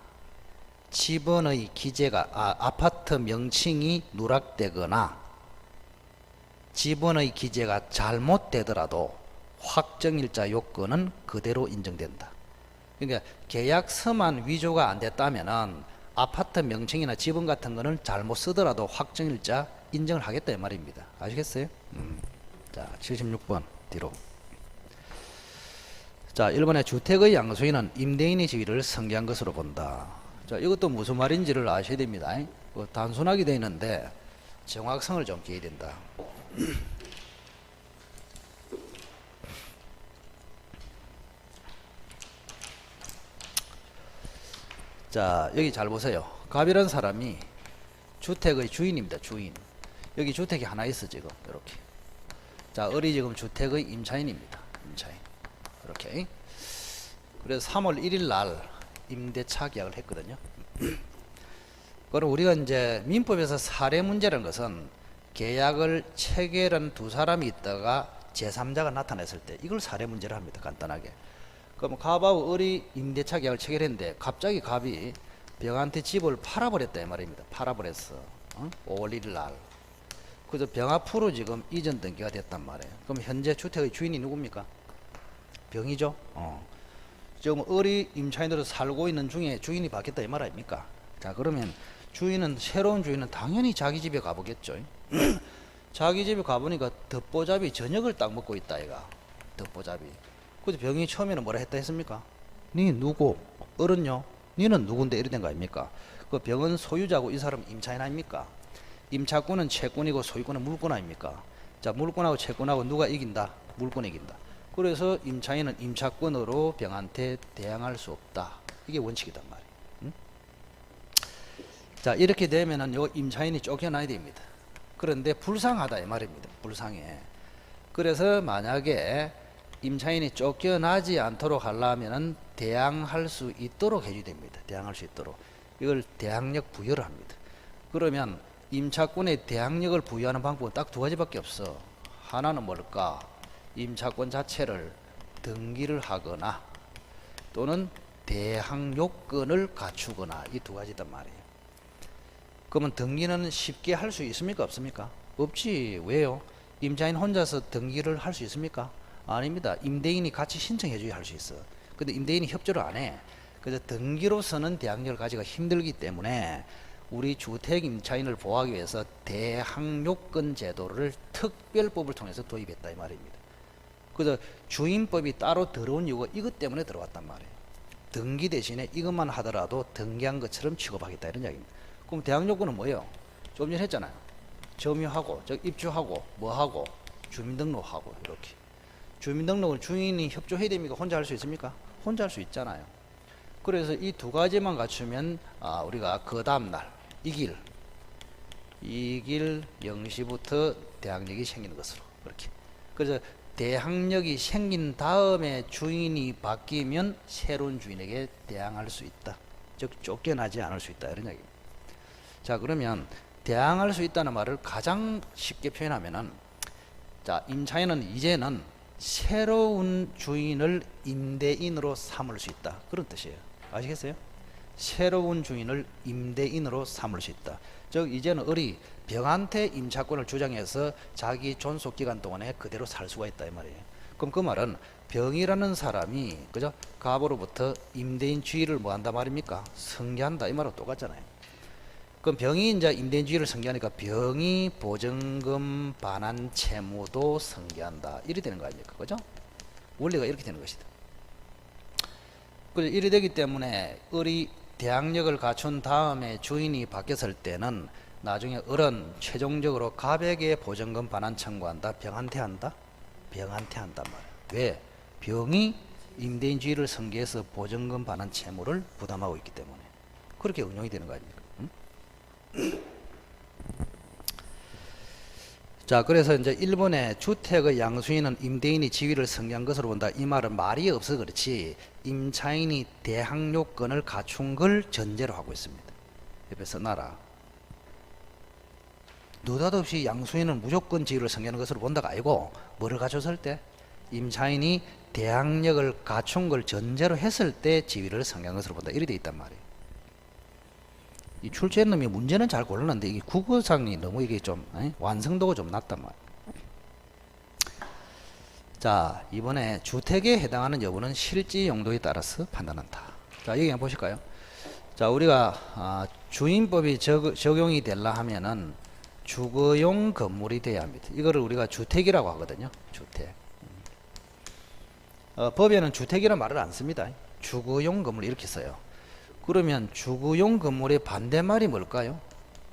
지번의 기재가 아파트 명칭이 누락되거나 지번의 기재가 잘못되더라도 확정일자 요건은 그대로 인정된다. 그러니까 계약서만 위조가 안 됐다면은 아파트 명칭이나 지번 같은 거는 잘못 쓰더라도 확정일자 인정을 하겠다 이 말입니다. 아시겠어요? 자, 76번 뒤로. 자, 1번에 주택의 양수인은 임대인의 지위를 승계한 것으로 본다. 자, 이것도 무슨 말인지를 아셔야 됩니다. 단순하게 되어 있는데 정확성을 좀 기해야 된다. 자, 여기 잘 보세요. 갑이라는 사람이 주택의 주인입니다. 주인. 여기 주택이 하나 있어 지금 이렇게. 자, 을이 지금 주택의 임차인입니다. 임차인. 이렇게. 그래서 3월 1일 날 임대차 계약을 했거든요. 그럼 우리가 이제 민법에서 사례 문제라는 것은 계약을 체결한 두 사람이 있다가 제3자가 나타났을 때 이걸 사례 문제를 합니다. 간단하게. 그럼 갑하고 을이 임대차 계약을 체결했는데 갑자기 갑이 병한테 집을 팔아버렸다 이 말입니다. 팔아버렸어. 5월 1일 날. 그래서 병 앞으로 지금 이전 등기가 됐단 말이에요. 그럼 현재 주택의 주인이 누굽니까? 병이죠. 지금 을이 임차인으로 살고 있는 중에 주인이 바뀌었다 이 말 아닙니까? 자, 그러면 주인은 새로운 주인은 당연히 자기 집에 가보겠죠. 자기 집에 가보니까 덧보잡이 저녁을 딱 먹고 있다 이가. 덧보잡이. 그래서 병이 처음에는 뭐라 했다 했습니까? 니 누구? 을은요? 니는 누군데 이래 된 거 아닙니까? 그 병은 소유자고 이 사람은 임차인 아닙니까? 임차권은 채권이고 소유권은 물권 아닙니까? 자, 물권하고 채권하고 누가 이긴다? 물권이 이긴다. 그래서 임차인은 임차권으로 병한테 대항할 수 없다. 이게 원칙이단 말이에요. 자, 이렇게 되면은 요 임차인이 쫓겨나야 됩니다. 그런데 불쌍하다 이 말입니다. 불쌍해. 그래서 만약에 임차인이 쫓겨나지 않도록 하려면은 대항할 수 있도록 해줘야 됩니다. 대항할 수 있도록. 이걸 대항력 부여를 합니다. 그러면 임차권에 대항력을 부여하는 방법은 딱 두 가지밖에 없어. 하나는 뭘까? 임차권 자체를 등기를 하거나 또는 대항요건을 갖추거나 이 두 가지단 말이에요. 그러면 등기는 쉽게 할 수 있습니까? 없습니까? 없지. 왜요? 임차인 혼자서 등기를 할 수 있습니까? 아닙니다. 임대인이 같이 신청해 줘야 할 수 있어. 근데 임대인이 협조를 안 해. 그래서 등기로서는 대항력을 가지기가 힘들기 때문에 우리 주택 임차인을 보호하기 위해서 대항요건 제도를 특별법을 통해서 도입했다 이 말입니다. 그래서 주임법이 따로 들어온 이유가 이것 때문에 들어왔단 말이에요. 등기 대신에 이것만 하더라도 등기한 것처럼 취급하겠다 이런 이야기입니다. 그럼 대항요건은 뭐예요? 좀 전에 했잖아요. 점유하고 즉 입주하고 뭐하고 주민등록하고 이렇게. 주민등록을 주인이 협조해야 됩니까? 혼자 할 수 있습니까? 혼자 할 수 있잖아요. 그래서 이 두 가지만 갖추면 우리가 그 다음날 이길 0시부터 대항력이 생기는 것으로 그렇게. 그래서 대항력이 생긴 다음에 주인이 바뀌면 새로운 주인에게 대항할 수 있다. 즉 쫓겨나지 않을 수 있다 이런 이야기입니다. 자, 그러면 대항할 수 있다는 말을 가장 쉽게 표현하면은 자, 임차인은 이제는 새로운 주인을 임대인으로 삼을 수 있다. 그런 뜻이에요. 아시겠어요? 새로운 주인을 임대인으로 삼을 수 있다. 즉 이제는 을이 병한테 임차권을 주장해서 자기 존속 기간 동안에 그대로 살 수가 있다 이 말이에요. 그럼 그 말은 병이라는 사람이 그죠? 갑으로부터 임대인 주의를 뭐 한다 말입니까? 승계한다 이 말하고 똑같잖아요. 그럼 병이 이제 임대인 주의를 승계하니까 병이 보증금 반환 채무도 승계한다. 이리 되는 거 아닙니까? 그죠? 원리가 이렇게 되는 것이다. 이리 되기 때문에 을이 대항력을 갖춘 다음에 주인이 바뀌었을 때는 나중에 을은 최종적으로 갑에게 보증금 반환 청구한다. 병한테 한다? 병한테 한단 말이야. 왜? 병이 임대인 주의를 승계해서 보증금 반환 채무를 부담하고 있기 때문에 그렇게 운용이 되는 거 아닙니까? 응? 자, 그래서 이제 일본의 주택의 양수인은 임대인이 지위를 승계한 것으로 본다. 이 말은 말이 없어 그렇지 임차인이 대항요건을 갖춘 걸 전제로 하고 있습니다. 옆에 써놔라. 느닷없이 양수인은 무조건 지위를 승계하는 것으로 본다가 아니고 뭐를 갖췄을 때? 임차인이 대항력을 갖춘 걸 전제로 했을 때 지위를 승계한 것으로 본다. 이렇게 돼 있단 말이에요. 이 출제한 놈이 문제는 잘 골랐는데 이게 국어상이 너무 이게 좀 완성도가 좀 낮단 말이에요. 자, 이번에 주택에 해당하는 여부는 실지 용도에 따라서 판단한다. 자, 여기 한번 보실까요? 자, 우리가 주임법이 적용이 되려 하면은 주거용 건물이 돼야 합니다. 이거를 우리가 주택이라고 하거든요. 주택. 법에는 주택이라는 말을 안 씁니다. 주거용 건물 이렇게 써요. 그러면 주거용 건물의 반대말이 뭘까요?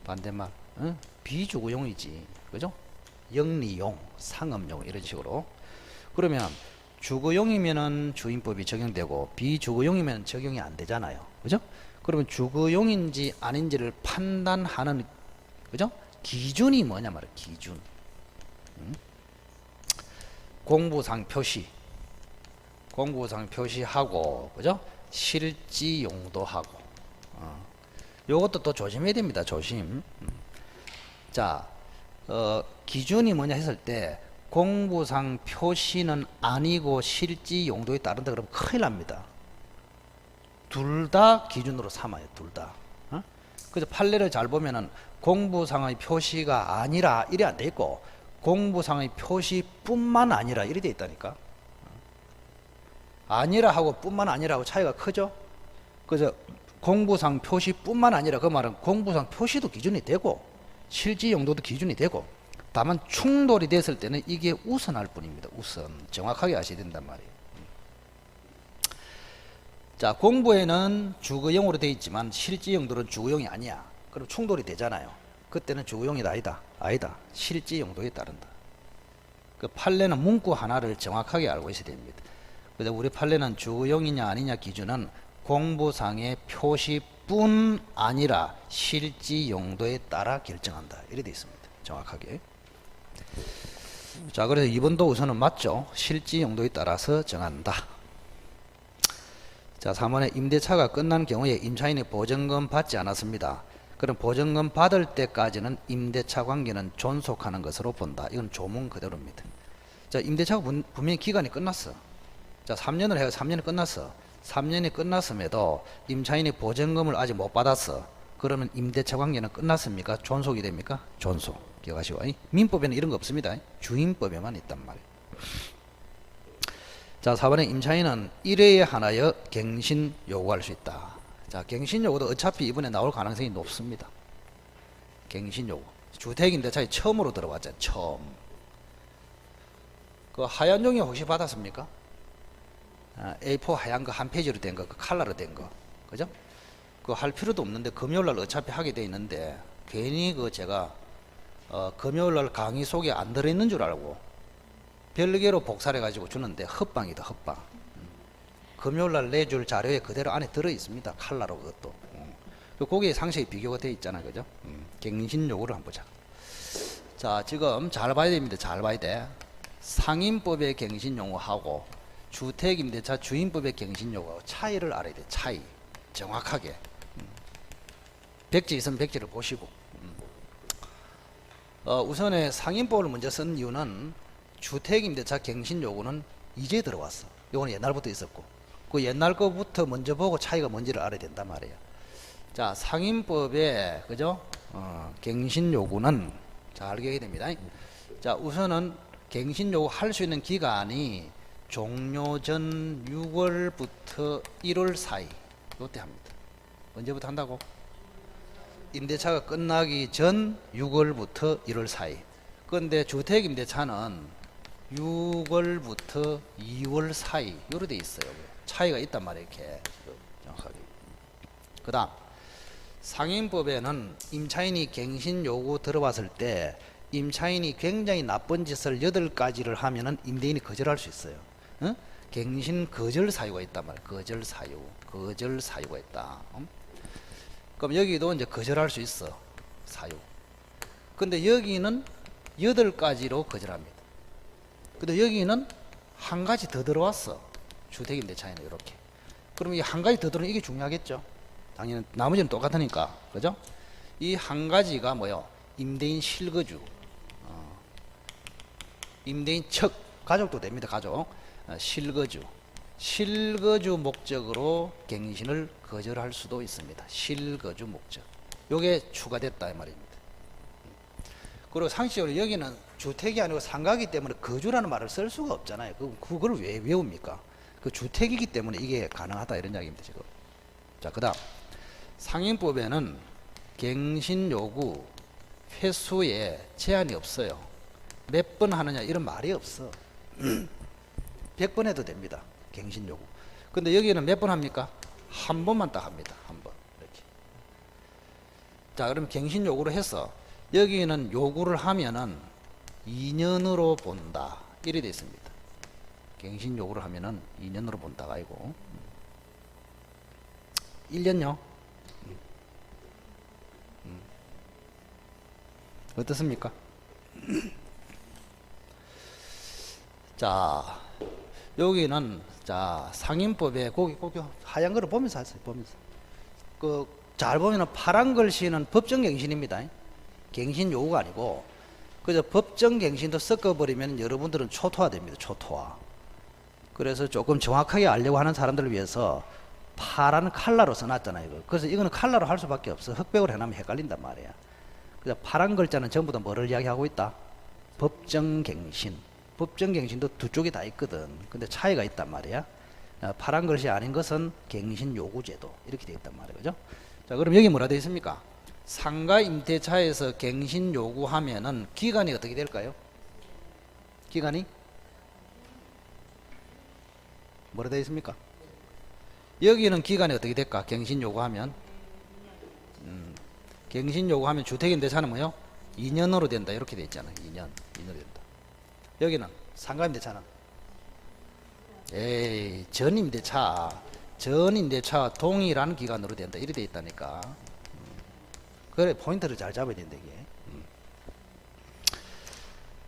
반대말. 비주거용이지. 그죠? 영리용, 상업용 이런 식으로. 그러면 주거용이면은 주임법이 적용되고 비주거용이면 적용이 안 되잖아요. 그죠? 그러면 주거용인지 아닌지를 판단하는 그죠? 기준이 뭐냐 말이야. 기준. 공부상 표시. 공부상 표시하고 그죠? 실지 용도하고 요것도 또 조심해야 됩니다. 조심. 자, 기준이 뭐냐 했을 때 공부상 표시는 아니고 실지 용도에 따른다 그러면 큰일 납니다. 둘 다 기준으로 삼아요. 둘 다. 그래서 판례를 잘 보면은 공부상의 표시가 아니라 이래 안 돼 있고 공부상의 표시뿐만 아니라 이래 돼 있다니까. 아니라 하고 뿐만 아니라 하고 차이가 크죠. 그래서 공부상 표시뿐만 아니라 그 말은 공부상 표시도 기준이 되고 실지 용도도 기준이 되고 다만 충돌이 됐을 때는 이게 우선할 뿐입니다. 우선 정확하게 아셔야 된단 말이에요. 자, 공부에는 주거용으로 되어 있지만 실지 용도는 주거용이 아니야. 그럼 충돌이 되잖아요. 그때는 주거용이다 아니다. 아니다. 실지 용도에 따른다. 그 판례는 문구 하나를 정확하게 알고 있어야 됩니다. 그래서 우리 판례는 주거용이냐 아니냐 기준은 공부상의 표시뿐 아니라 실지 용도에 따라 결정한다. 이렇게 되어 있습니다. 정확하게. 자, 그래서 2번도 우선은 맞죠. 실지 용도에 따라서 정한다. 자, 3번에 임대차가 끝난 경우에 임차인이 보증금 받지 않았습니다. 그럼 보증금 받을 때까지는 임대차 관계는 존속하는 것으로 본다. 이건 조문 그대로입니다. 자, 임대차가 분명히 기간이 끝났어. 자, 3년을 해서 3년이 끝났어. 3년이 끝났음에도 임차인이 보증금을 아직 못 받았어. 그러면 임대차 관계는 끝났습니까? 존속이 됩니까? 존속. 기억하시고. 민법에는 이런 거 없습니다. 주임법에만 있단 말이에요. 자, 4번에 임차인은 1회에 한하여 갱신 요구할 수 있다. 자, 갱신 요구도 어차피 이번에 나올 가능성이 높습니다. 갱신 요구. 주택임대차에 처음으로 들어왔죠. 처음. 그 하얀 종이 혹시 받았습니까? A4 하얀 거 한 페이지로 된 거, 그 칼라로 된 거, 그죠? 그거 할 필요도 없는데 금요일날 어차피 하게 돼 있는데 괜히 그 제가 금요일날 강의 속에 안 들어있는 줄 알고 별개로 복사해 가지고 주는데 헛방이다 헛방. 금요일날 내줄 자료에 그대로 안에 들어 있습니다. 칼라로 그것도. 거기에 상세히 비교가 돼 있잖아, 그죠? 갱신 요구를 한번 보자. 자, 지금 잘 봐야 됩니다. 잘 봐야 돼. 상임법의 갱신 요구하고 주택임대차 주임법의 갱신 요구하고 차이를 알아야 돼. 차이 정확하게. 백지 있으면 백지를 보시고. 우선에 상임법을 먼저 쓴 이유는 주택임대차 갱신 요구는 이제 들어왔어. 요거는 옛날부터 있었고, 그 옛날 거부터 먼저 보고 차이가 뭔지를 알아야 된단 말이에요. 자, 상임법에 그죠? 갱신 요구는 자, 알게 됩니다. 자, 우선은 갱신 요구 할 수 있는 기간이 종료 전 6월부터 1월 사이 요때 합니다. 언제부터 한다고? 임대차가 끝나기 전 6월부터 1월 사이. 그런데 주택임대차는 6월부터 2월 사이 요로 돼 있어요. 차이가 있단 말이에요. 이렇게 정확하게. 그 다음 상임법에는 임차인이 갱신 요구 들어왔을 때 임차인이 굉장히 나쁜 짓을 8가지를 하면은 임대인이 거절할 수 있어요. 어? 갱신 거절 사유가 있단 말이에요. 거절 사유가 있다. 그럼 여기도 이제 거절할 수 있어. 사유. 근데 여기는 8가지로 거절합니다. 근데 여기는 한 가지 더 들어왔어. 주택임대차에는 이렇게. 그럼 이 한 가지 더 들어오면 이게 중요하겠죠. 당연히 나머지는 똑같으니까. 그죠? 이 한 가지가 뭐요? 임대인 실거주. 임대인 척. 가족도 됩니다. 가족. 실거주 목적으로 갱신을 거절할 수도 있습니다. 실거주 목적. 요게 추가됐다 이 말입니다. 그리고 상식적으로 여기는 주택이 아니고 상가이기 때문에 거주라는 말을 쓸 수가 없잖아요. 그걸 왜 외웁니까? 그 주택이기 때문에 이게 가능하다 이런 이야기입니다. 지금. 자, 그 다음 상임법에는 갱신 요구 횟수에 제한이 없어요. 몇 번 하느냐 이런 말이 없어. 100번 해도 됩니다. 갱신 요구. 근데 여기는 몇 번 합니까? 한 번만 딱 합니다. 한 번. 이렇게. 자, 그럼 갱신 요구를 해서 여기는 요구를 하면은 2년으로 본다. 이래 돼 있습니다. 갱신 요구를 하면은 2년으로 본다가 아니고 1년요. 어떻습니까? 자, 여기는 자 상임법에 거기 하얀 거를 보면서 하세요. 보면서 그 잘 보면은 파란 글씨는 법정 갱신입니다. 갱신 요구가 아니고 그저 법정 갱신도 섞어버리면 여러분들은 초토화됩니다. 초토화. 그래서 조금 정확하게 알려고 하는 사람들을 위해서 파란 칼라로 써놨잖아요. 그래서 이거는 칼라로 할 수밖에 없어. 흑백으로 해놓으면 헷갈린단 말이야. 그래서 파란 글자는 전부 다 뭐를 이야기하고 있다? 법정 갱신. 법정 갱신도 두 쪽이 다 있거든. 근데 차이가 있단 말이야. 파란 글씨 아닌 것은 갱신 요구제도 이렇게 되어 있단 말이에요. 그죠? 자, 그럼 여기 뭐라 되어 있습니까? 상가 임대차에서 갱신 요구하면은 기간이 어떻게 될까요? 기간이 뭐라 되어 있습니까? 여기는 기간이 어떻게 될까? 갱신 요구하면 갱신 요구하면 주택임대차는 뭐요? 2년으로 된다 이렇게 되어 있잖아요. 2년으로 된다. 여기는 상가 임대차는 전임대차 동일한 기간으로 된다 이렇게 되어 있다니까. 그래, 포인트를 잘 잡아야 된다 이게.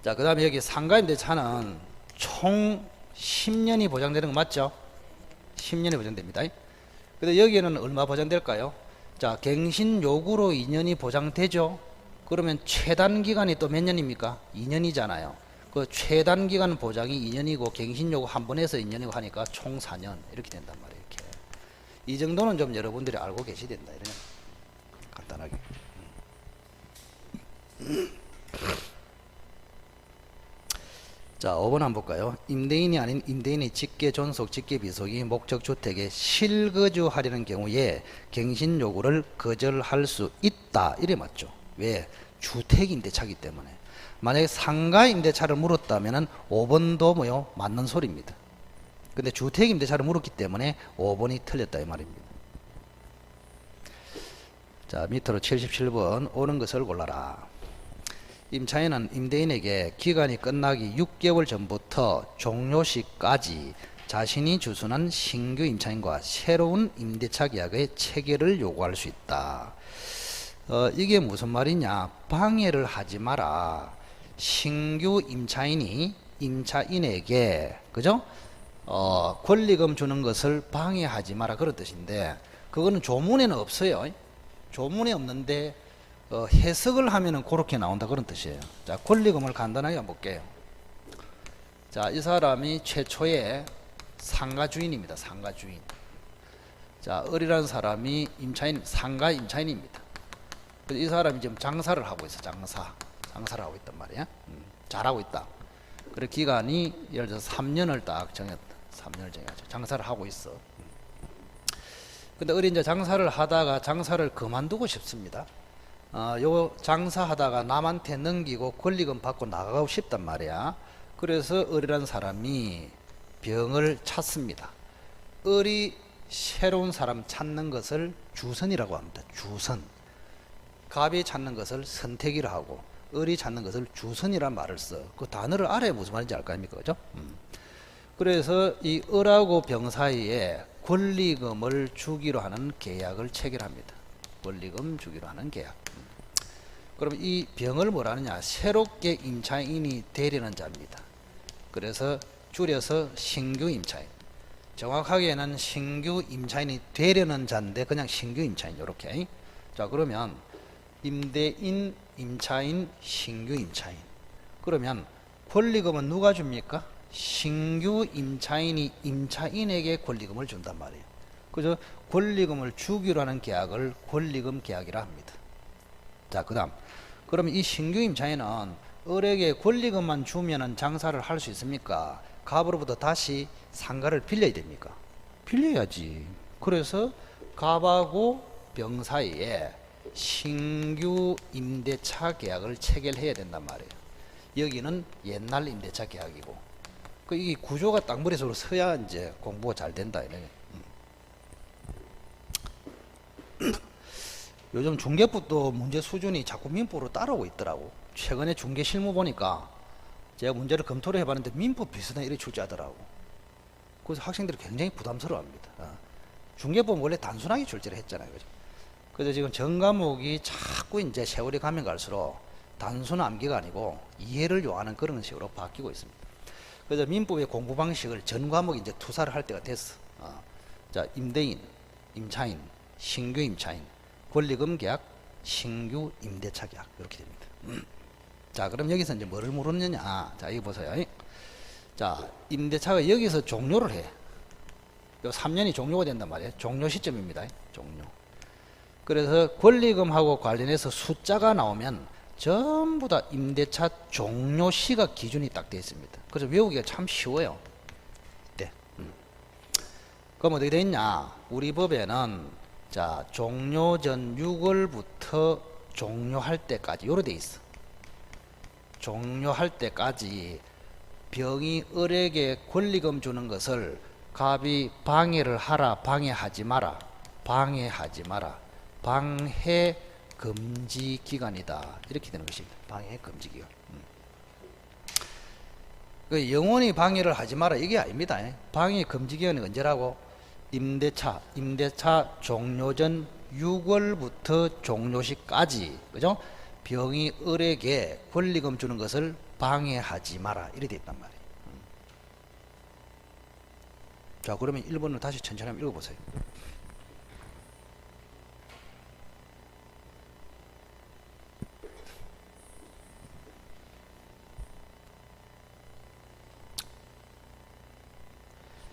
자, 그 다음에 여기 상가임대차는 총 10년이 보장되는 거 맞죠? 10년이 보장됩니다. 근데 여기에는 얼마 보장될까요? 자, 갱신 요구로 2년이 보장되죠? 그러면 최단 기간이 또 몇 년입니까? 2년이잖아요. 그 최단 기간 보장이 2년이고 갱신 요구 한 번 해서 2년이고 하니까 총 4년 이렇게 된단 말이에요. 이렇게. 이 정도는 좀 여러분들이 알고 계셔야 된다. 이런 간단하게. 자, 5번 한번 볼까요? 임대인이 아닌 임대인의 직계 존속, 직계 비속이 목적 주택에 실거주하려는 경우에 갱신 요구를 거절할 수 있다. 이래 맞죠? 왜? 주택 임대차이기 때문에. 만약에 상가 임대차를 물었다면은 5번도 뭐요? 맞는 소리입니다. 근데 주택 임대차를 물었기 때문에 5번이 틀렸다 이 말입니다. 자, 밑으로 77번 옳은 것을 골라라. 임차인은 임대인에게 기간이 끝나기 6개월 전부터 종료시까지 자신이 주선한 신규 임차인과 새로운 임대차 계약의 체결을 요구할 수 있다. 이게 무슨 말이냐? 방해를 하지 마라. 신규 임차인이 임차인에게 그죠? 권리금 주는 것을 방해하지 마라 그런 뜻인데 그거는 조문에는 없어요. 조문에 없는데 해석을 하면은 그렇게 나온다 그런 뜻이에요. 자, 권리금을 간단하게 한번 볼게요. 자, 이 사람이 최초의 상가 주인입니다. 상가 주인. 자, 을이라는 사람이 임차인, 상가 임차인입니다. 이 사람이 지금 장사를 하고 있어. 장사를 하고 있단 말이야. 잘하고 있다. 그래 기간이 예를 들어서 3년을 딱 정했다. 3년을 정해가지고 장사를 하고 있어. 근데 을이 이제 장사를 하다가 장사를 그만두고 싶습니다. 요 장사하다가 남한테 넘기고 권리금 받고 나가고 싶단 말이야. 그래서 을이라는 사람이 병을 찾습니다. 을이 새로운 사람 찾는 것을 주선이라고 합니다. 주선. 갑이 찾는 것을 선택이라 하고 을이 찾는 것을 주선이란 말을 써. 그 단어를 알아야 무슨 말인지 알 거 아닙니까? 그죠? 그래서 이 을하고 병 사이에 권리금을 주기로 하는 계약을 체결합니다. 권리금 주기로 하는 계약. 그럼 이 병을 뭐라 하느냐? 새롭게 임차인이 되려는 자입니다. 그래서 줄여서 신규 임차인. 정확하게는 신규 임차인이 되려는 자인데 그냥 신규 임차인 이렇게. 자, 그러면 임대인, 임차인, 신규 임차인. 그러면 권리금은 누가 줍니까? 신규 임차인이 임차인에게 권리금을 준단 말이에요. 그래서 권리금을 주기로 하는 계약을 권리금 계약이라 합니다. 자, 그 다음. 그러면 이 신규 임차인은 을에게 권리금만 주면은 장사를 할 수 있습니까? 갑으로부터 다시 상가를 빌려야 됩니까? 빌려야지. 그래서 갑하고 병 사이에 신규 임대차 계약을 체결해야 된단 말이에요. 여기는 옛날 임대차 계약이고, 이 구조가 딱 머릿속으로 서야 이제 공부가 잘 된다. 이래. 요즘 중개법도 문제 수준이 자꾸 민법으로 따라오고 있더라고. 최근에 중개 실무 보니까 제가 문제를 검토를 해봤는데 민법 비슷한 일이 출제하더라고. 그래서 학생들이 굉장히 부담스러워합니다. 중개법은 원래 단순하게 출제를 했잖아요. 그죠? 그래서 지금 전 과목이 자꾸 이제 세월이 가면 갈수록 단순 암기가 아니고 이해를 요하는 그런 식으로 바뀌고 있습니다. 그래서 민법의 공부 방식을 전 과목 이제 투사를 할 때가 됐어. 자, 임대인, 임차인, 신규 임차인, 권리금 계약, 신규 임대차 계약 이렇게 됩니다. 자, 그럼 여기서 이제 뭐를 물었느냐? 자, 여기 보세요. 자, 임대차가 여기서 종료를 해. 요 3년이 종료가 된단 말이에요. 종료 시점입니다. 종료. 그래서 권리금하고 관련해서 숫자가 나오면 전부 다 임대차 종료시가 기준이 딱 되어 있습니다. 그래서 외우기가 참 쉬워요. 네. 그럼 어떻게 되어 있냐? 우리 법에는 자, 종료 전 6월부터 종료할 때까지 요로 되어 있어. 종료할 때까지 병이 을에게 권리금 주는 것을 갑이 방해를 하라, 방해하지 마라, 방해하지 마라, 방해 금지 기간이다. 이렇게 되는 것입니다. 방해 금지 기간. 영원히 방해를 하지 마라 이게 아닙니다. 방해 금지 기간이 언제라고? 임대차 종료 전 6월부터 종료시까지, 그죠? 병이 을에게 권리금 주는 것을 방해하지 마라 이렇게 되어 있단 말이에요. 자, 그러면 1번을 다시 천천히 한번 읽어보세요.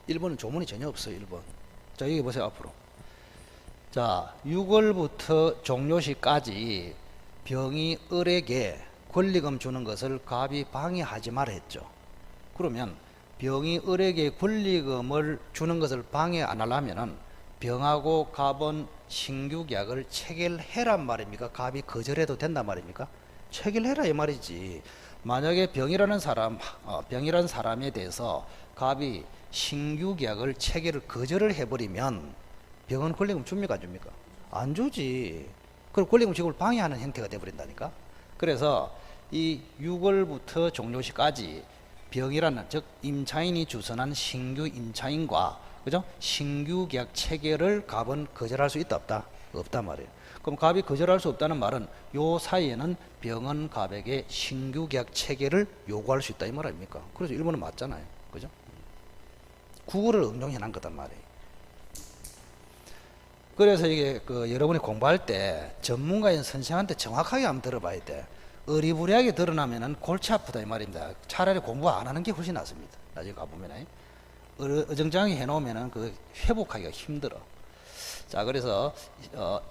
(1번은) 조문이 전혀 없어요. 1번. 자, 여기 보세요. 앞으로. 자, 6월부터 종료시까지 병이 을에게 권리금 주는 것을 갑이 방해하지 말아 했죠. 그러면 병이 을에게 권리금을 주는 것을 방해 안 하려면은 병하고 갑은 신규 계약을 체결해란 말입니까? 갑이 거절해도 된단 말입니까? 체결해라 이 말이지. 만약에 병이라는 사람에 대해서 갑이 신규 계약을 체결을 거절을 해버리면 병은 권리금 줍니까 안 줍니까? 안 주지. 그럼 권리금 지급을 방해하는 형태가 되어버린다니까. 그래서 이 6월부터 종료시까지 병이라는, 즉 임차인이 주선한 신규 임차인과, 그죠? 신규 계약 체결을 갑은 거절할 수 있다 없다? 없단 말이에요. 그럼 갑이 거절할 수 없다는 말은 요 사이에는 병은 갑에게 신규 계약 체결을 요구할 수 있다 이 말 아닙니까? 그래서 1번은 맞잖아요. 그죠? 구구를 응용해 난 거단 말이에요. 그래서 이게 여러분이 공부할 때 전문가인 선생한테 정확하게 한번 들어봐야 돼. 어리부리하게 드러나면은 골치 아프다 이 말입니다. 차라리 공부 안 하는 게 훨씬 낫습니다. 나중에 가보면 어정쩡하게 해놓으면은 그 회복하기가 힘들어. 자, 그래서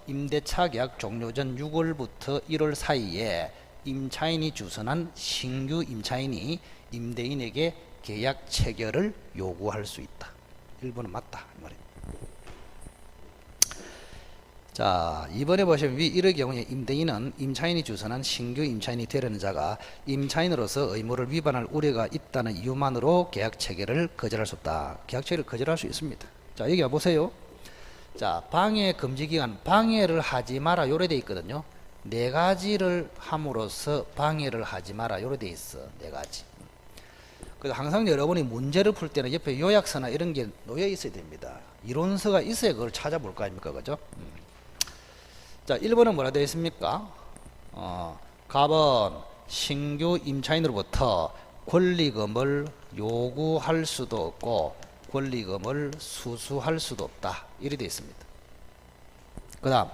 임대차 계약 종료 전 6월부터 1월 사이에 임차인이 주선한 신규 임차인이 임대인에게 계약 체결을 요구할 수 있다. 1번은 맞다 이 말입니다. 자, 이번에 보시면 위 이럴 경우에 임대인은 임차인이 주선한 신규 임차인이 되려는 자가 임차인으로서 의무를 위반할 우려가 있다는 이유만으로 계약 체결을 거절할 수 없다. 계약 체결을 거절할 수 있습니다. 자, 여기 보세요. 자, 방해 금지 기간, 방해를 하지 마라 요래 돼 있거든요. 네 가지를 함으로써 방해를 하지 마라 요래 돼 있어. 네 가지. 그래서 항상 여러분이 문제를 풀 때는 옆에 요약서나 이런 게 놓여 있어야 됩니다. 이론서가 있어야 그걸 찾아볼 거 아닙니까? 그죠? 자, 1번은 뭐라 되어 있습니까? 갑은 신규 임차인으로부터 권리금을 요구할 수도 없고 권리금을 수수할 수도 없다. 이렇게 되어 있습니다. 그 다음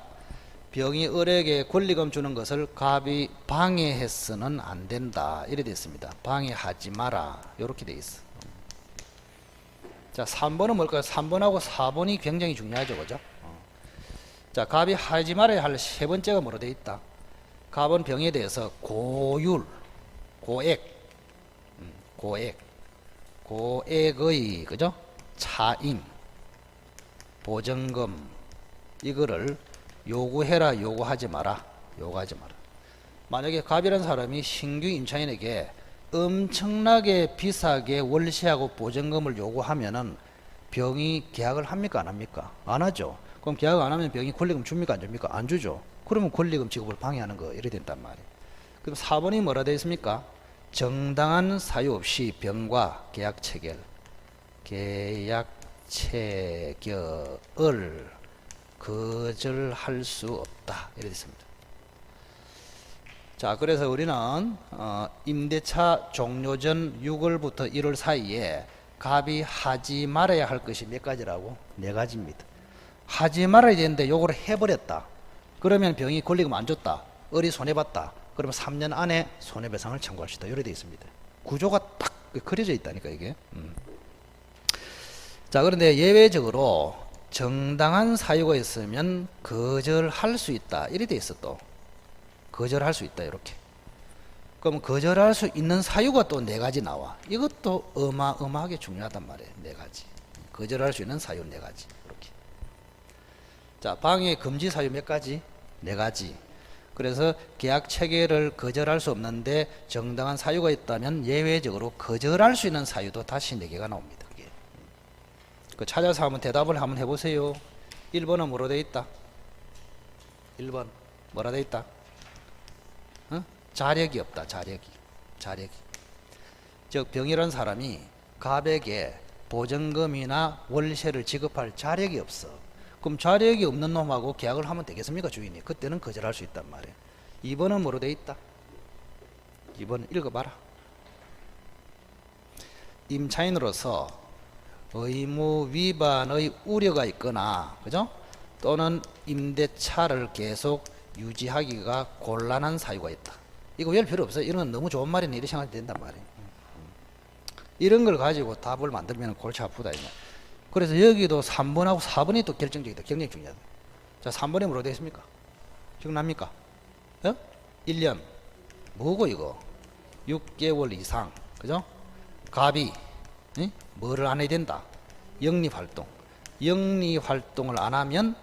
병이 을에게 권리금 주는 것을 갑이 방해해서는 안 된다. 이렇게 되어 있습니다. 방해하지 마라. 이렇게 되어 있어. 자, 3번은 뭘까요? 3번하고 4번이 굉장히 중요하죠. 그죠? 자, 갑이 하지 말아야 할 세 번째가 뭐로 되어 있다? 갑은 병에 대해서 고율, 고액의 그죠? 차임, 보증금 이거를 요구해라, 요구하지 마라. 만약에 갑이라는 사람이 신규 임차인에게 엄청나게 비싸게 월세하고 보증금을 요구하면은 병이 계약을 합니까, 안 합니까? 안 하죠. 그럼 계약 안 하면 병이 권리금 줍니까, 안 줍니까? 안 주죠. 그러면 권리금 지급을 방해하는 거 이래 된단 말이에요. 그럼 4번이 뭐라 되어 있습니까? 정당한 사유 없이 병과 계약 체결을 거절할 수 없다. 이래 있습니다. 자, 그래서 우리는 임대차 종료 전 6월부터 1월 사이에 갑이 하지 말아야 할 것이 몇 가지라고? 네 가지입니다. 하지 말아야 되는데 요거를 해버렸다. 그러면 병이 권리금 안 줬다. 을이 손해봤다. 그러면 3년 안에 손해배상을 청구할 수 있다. 이렇게 되어 있습니다. 구조가 딱 그려져 있다니까 이게. 자, 그런데 예외적으로 정당한 사유가 있으면 거절할 수 있다. 이렇게 되어 있어. 또 거절할 수 있다. 이렇게. 그럼 거절할 수 있는 사유가 또 네 가지 나와. 이것도 어마어마하게 중요하단 말이에요. 네 가지. 거절할 수 있는 사유 네 가지. 이렇게. 자, 방해 금지 사유 몇 가지? 네 가지. 그래서 계약 체결을 거절할 수 없는데 정당한 사유가 있다면 예외적으로 거절할 수 있는 사유도 다시 네 개가 나옵니다. 그게. 그 찾아서 한번 대답을 한번 해보세요. 1번은 뭐로 되어 있다? 1번 뭐라 되어 있다? 자력이 없다. 자력이. 즉 병이라는 사람이 갑에게 보증금이나 월세를 지급할 자력이 없어. 그럼 자력이 없는 놈하고 계약을 하면 되겠습니까, 주인이? 그때는 거절할 수 있단 말이에요. 2번은 뭐로 되어 있다? 2번 읽어봐라. 임차인으로서 의무 위반의 우려가 있거나, 그죠? 또는 임대차를 계속 유지하기가 곤란한 사유가 있다. 이거 별 필요 없어요. 이런 건 너무 좋은 말이네. 이렇게 생각이 된단 말이에요. 이런 걸 가지고 답을 만들면 골치 아프다. 그래서 여기도 3번하고 4번이 또 결정적이다. 굉장히 중요하다. 자, 3번에 뭐로 되어 있습니까? 기억납니까? 1년. 뭐고 이거? 6개월 이상. 그죠? 갑이 뭐를 안 해야 된다? 영리활동. 영리활동을 안 하면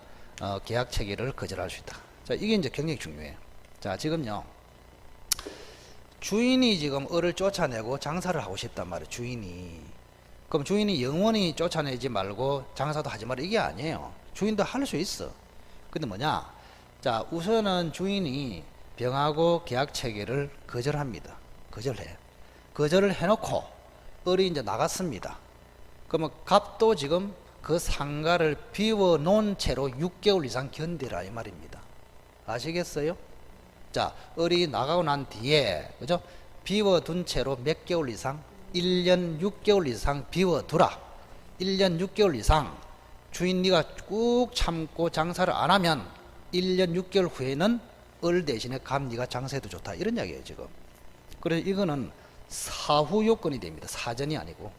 계약 체결을 거절할 수 있다. 자, 이게 이제 굉장히 중요해요. 자, 지금요. 주인이 지금 을을 쫓아내고 장사를 하고 싶단 말이에요. 주인이. 그럼 주인이 영원히 쫓아내지 말고 장사도 하지 마라. 이게 아니에요. 주인도 할 수 있어. 근데 뭐냐? 자, 우선은 주인이 병하고 계약 체결을 거절합니다. 거절해. 거절을 해놓고 을이 이제 나갔습니다. 그러면 갑도 지금 그 상가를 비워 놓은 채로 6개월 이상 견디라 이 말입니다. 아시겠어요? 자, 을이 나가고 난 뒤에, 그죠? 비워둔 채로 몇 개월 이상? 1년 6개월 이상 비워두라. 1년 6개월 이상 주인 네가 꾹 참고 장사를 안 하면 1년 6개월 후에는 을 대신에 갑 네가 장사해도 좋다 이런 이야기예요 지금. 그래서 이거는 사후 요건이 됩니다. 사전이 아니고.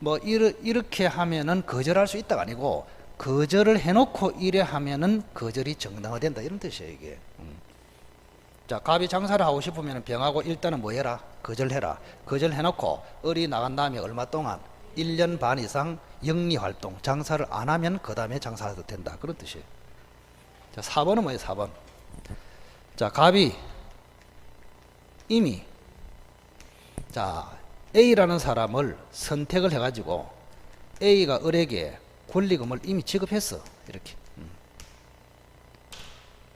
뭐 이렇게 하면은 거절할 수 있다가 아니고 거절을 해놓고 이래 하면은 거절이 정당화된다 이런 뜻이에요 이게. 자, 갑이 장사를 하고 싶으면 병하고 일단은 뭐 해라? 거절해라. 거절해놓고 을이 나간 다음에 얼마 동안 1년 반 이상 영리활동 장사를 안 하면 그 다음에 장사해도 된다 그런 뜻이에요. 자, 4번은 뭐예요? 4번. 자, 갑이 이미 자 A라는 사람을 선택을 해가지고 A가 을에게 권리금을 이미 지급했어 이렇게.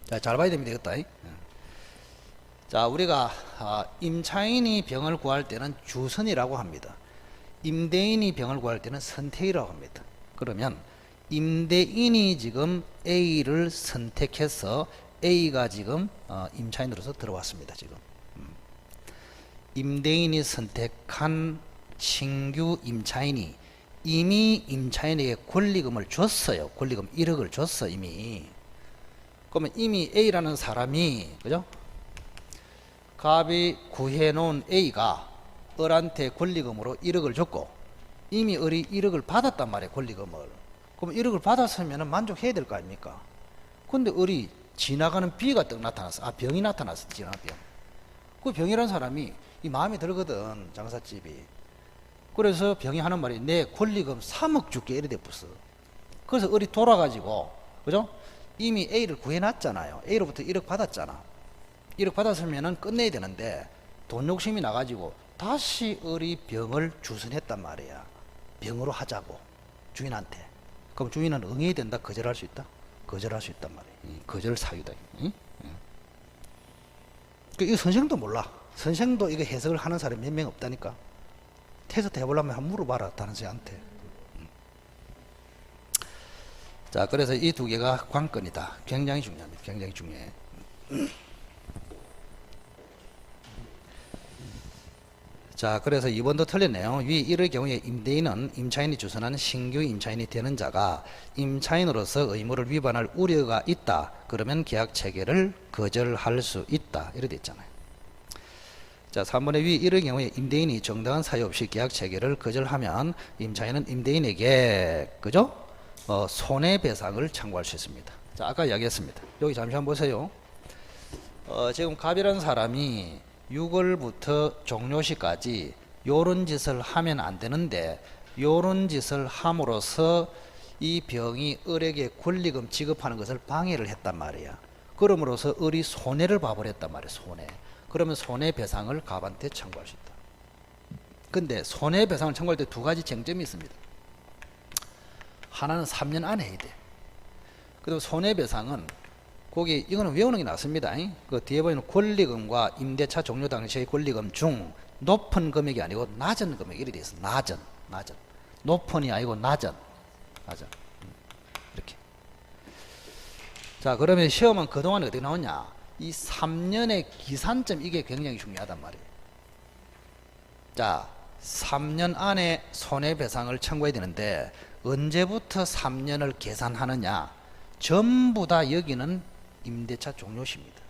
자, 잘 봐야 됩니다 이것도. 자, 우리가 임차인이 병을 구할 때는 주선이라고 합니다. 임대인이 병을 구할 때는 선택이라고 합니다. 그러면 임대인이 지금 A를 선택해서 A가 지금 임차인으로서 들어왔습니다 지금. 임대인이 선택한 신규 임차인이 이미 임차인에게 권리금을 줬어요. 권리금 1억을 줬어 이미. 그러면 이미 A라는 사람이 그죠? 갑이 구해놓은 A가 을한테 권리금으로 1억을 줬고 이미 을이 1억을 받았단 말이에요 권리금을. 그럼 1억을 받았으면 만족해야 될 거 아닙니까? 근데 을이 지나가는 B가 딱 나타났어. 병이 나타났어. 지나가는 병. 그 병이라는 사람이 이 마음에 들거든 장사집이. 그래서 병이 하는 말이 내 권리금 3억 줄게 이래 됐어. 그래서 을이 돌아가지고 그죠? 이미 A를 구해놨잖아요. A로부터 1억 받았잖아. 1억 받았으면은 끝내야 되는데 돈 욕심이 나가지고 다시 을이 병을 주선했단 말이야. 병으로 하자고 주인한테. 그럼 주인은 응해야 된다? 거절할 수 있다? 거절할 수 있단 말이야. 거절 사유다. 이거 선생도 몰라. 선생도 이거 해석을 하는 사람이 몇 명 없다니까. 테스트 해보려면 한번 물어봐라 다른 선생한테. 자, 그래서 이 두 개가 관건이다. 굉장히 중요합니다. 굉장히 중요해. 자, 그래서 2번도 틀렸네요. 위 1의 경우에 임대인은 임차인이 주선한 신규 임차인이 되는 자가 임차인으로서 의무를 위반할 우려가 있다. 그러면 계약 체결을 거절할 수 있다. 이렇게 돼 있잖아요. 자, 3번의 위 1의 경우에 임대인이 정당한 사유 없이 계약 체결을 거절하면 임차인은 임대인에게 그죠? 손해배상을 청구할 수 있습니다. 자, 아까 이야기했습니다. 여기 잠시 한번 보세요. 지금 갑이라는 사람이 6월부터 종료시까지 요런 짓을 하면 안 되는데 요런 짓을 함으로써 이 병이 을에게 권리금 지급하는 것을 방해를 했단 말이야. 그럼으로써 을이 손해를 봐버렸단 말이야. 손해. 그러면 손해배상을 갑한테 청구할 수 있다. 근데 손해배상을 청구할 때 두 가지 쟁점이 있습니다. 하나는 3년 안에 해야 돼. 그리고 손해배상은 거기 이거는 외우는 게 낫습니다. 그 뒤에 보이는 권리금과 임대차 종료 당시의 권리금 중 높은 금액이 아니고 낮은 금액 이렇게 돼 있어. 낮은. 높은이 아니고 낮은. 이렇게. 자, 그러면 시험은 그동안 어떻게 나오냐? 이 3년의 기산점 이게 굉장히 중요하단 말이에요. 자, 3년 안에 손해배상을 청구해야 되는데 언제부터 3년을 계산하느냐? 전부 다 여기는 임대차 종료시입니다.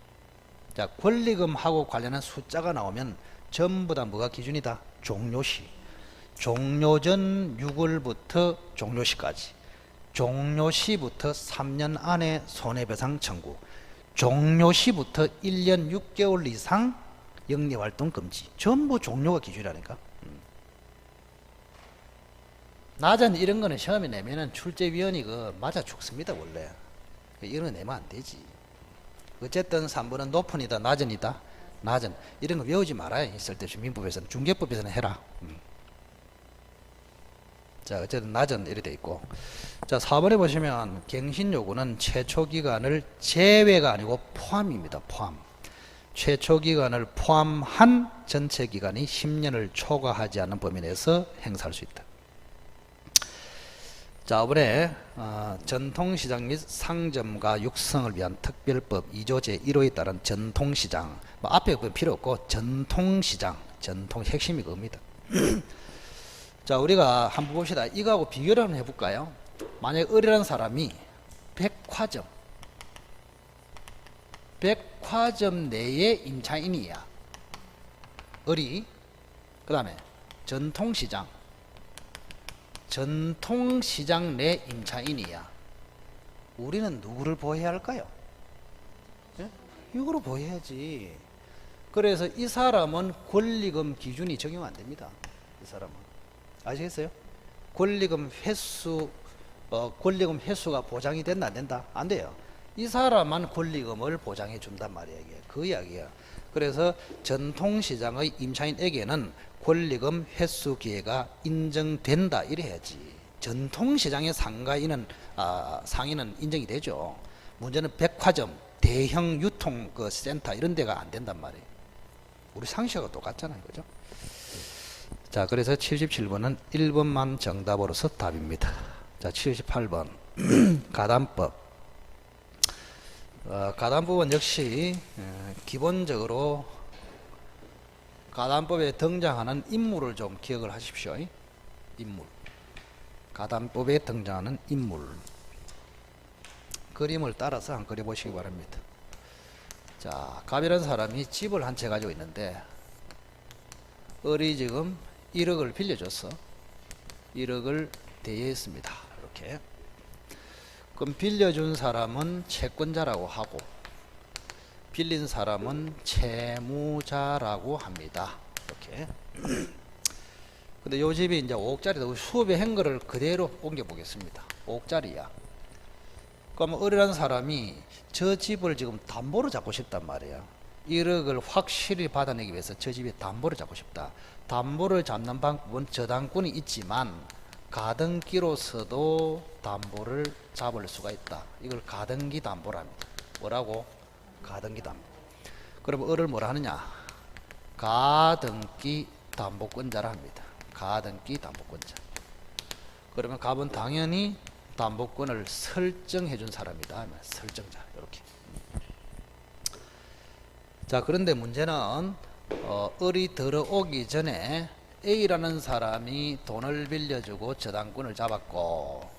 자, 권리금하고 관련한 숫자가 나오면 전부 다 뭐가 기준이다? 종료시. 종료 전 6월부터 종료시까지. 종료시부터 3년 안에 손해배상 청구. 종료시부터 1년 6개월 이상 영리활동 금지. 전부 종료가 기준이라니까. 낮은 이런 거는 시험에 내면은 출제위원이 맞아 죽습니다 원래. 이런 거 내면 안 되지. 어쨌든 3번은 높은이다 낮은이다. 낮은 이런 거 외우지 말아요. 쓸데없이 민법에서는. 중개법에서는 해라. 자, 어쨌든 낮은 이렇게 돼 있고. 자, 4번에 보시면 갱신 요구는 최초 기간을 제외가 아니고 포함입니다. 포함. 최초 기간을 포함한 전체 기간이 10년을 초과하지 않는 범위 내에서 행사할 수 있다. 자, 이번에 전통시장 및 상점가 육성을 위한 특별법 2조 제1호에 따른 전통시장, 뭐 앞에 필요 없고 전통시장, 전통 핵심이 그겁니다. 자, 우리가 한번 봅시다. 이거하고 비교를 한번 해볼까요? 만약 을이라는 사람이 백화점, 백화점 내의 임차인이야. 을이. 그 다음에 전통시장 내 임차인이야. 우리는 누구를 보호해야 할까요? 예? 이거로 보호해야지. 그래서 이 사람은 권리금 기준이 적용 안 됩니다. 이 사람은. 아시겠어요? 권리금 횟수가 보장이 된다 안 된다? 안 돼요. 이 사람만 권리금을 보장해 준단 말이야. 이게 그 이야기야. 그래서 전통시장의 임차인에게는 권리금 횟수 기회가 인정된다 이래야지. 전통시장의 상가인은 상인은 인정이 되죠. 문제는 백화점, 대형 유통 그 센터 이런 데가 안 된단 말이에요. 우리 상식하고 똑같잖아요, 그죠? 자, 그래서 77번은 1번만 정답으로서 답입니다. 자, 78번 가담법. 가담법은 역시 기본적으로 가담법에 등장하는 인물을 좀 기억을 하십시오. 인물. 가담법에 등장하는 인물. 그림을 따라서 한번 그려보시기 바랍니다. 자, 갑이라는 사람이 집을 한 채 가지고 있는데 을이 지금 1억을 빌려줬어. 1억을 대여했습니다. 이렇게. 그럼 빌려준 사람은 채권자라고 하고 빌린 사람은 채무자라고 합니다. 이렇게. 근데 요 집이 이제 5억짜리다. 수업에 한 거를 그대로 옮겨 보겠습니다. 5억짜리야. 그럼 을이라는 사람이 저 집을 지금 담보로 잡고 싶단 말이야. 1억을 확실히 받아내기 위해서 저 집에 담보를 잡고 싶다. 담보를 잡는 방법은 저당권이 있지만 가등기로서도 담보를 잡을 수가 있다. 이걸 가등기 담보랍니다. 뭐라고? 가등기 담보. 그럼 을을 뭐라 하느냐? 가등기 담보권자라 합니다. 가등기 담보권자. 그러면 갑은 당연히 담보권을 설정해 준 사람이다. 설정자. 이렇게. 자, 그런데 문제는 을이 들어오기 전에 A라는 사람이 돈을 빌려주고 저당권을 잡았고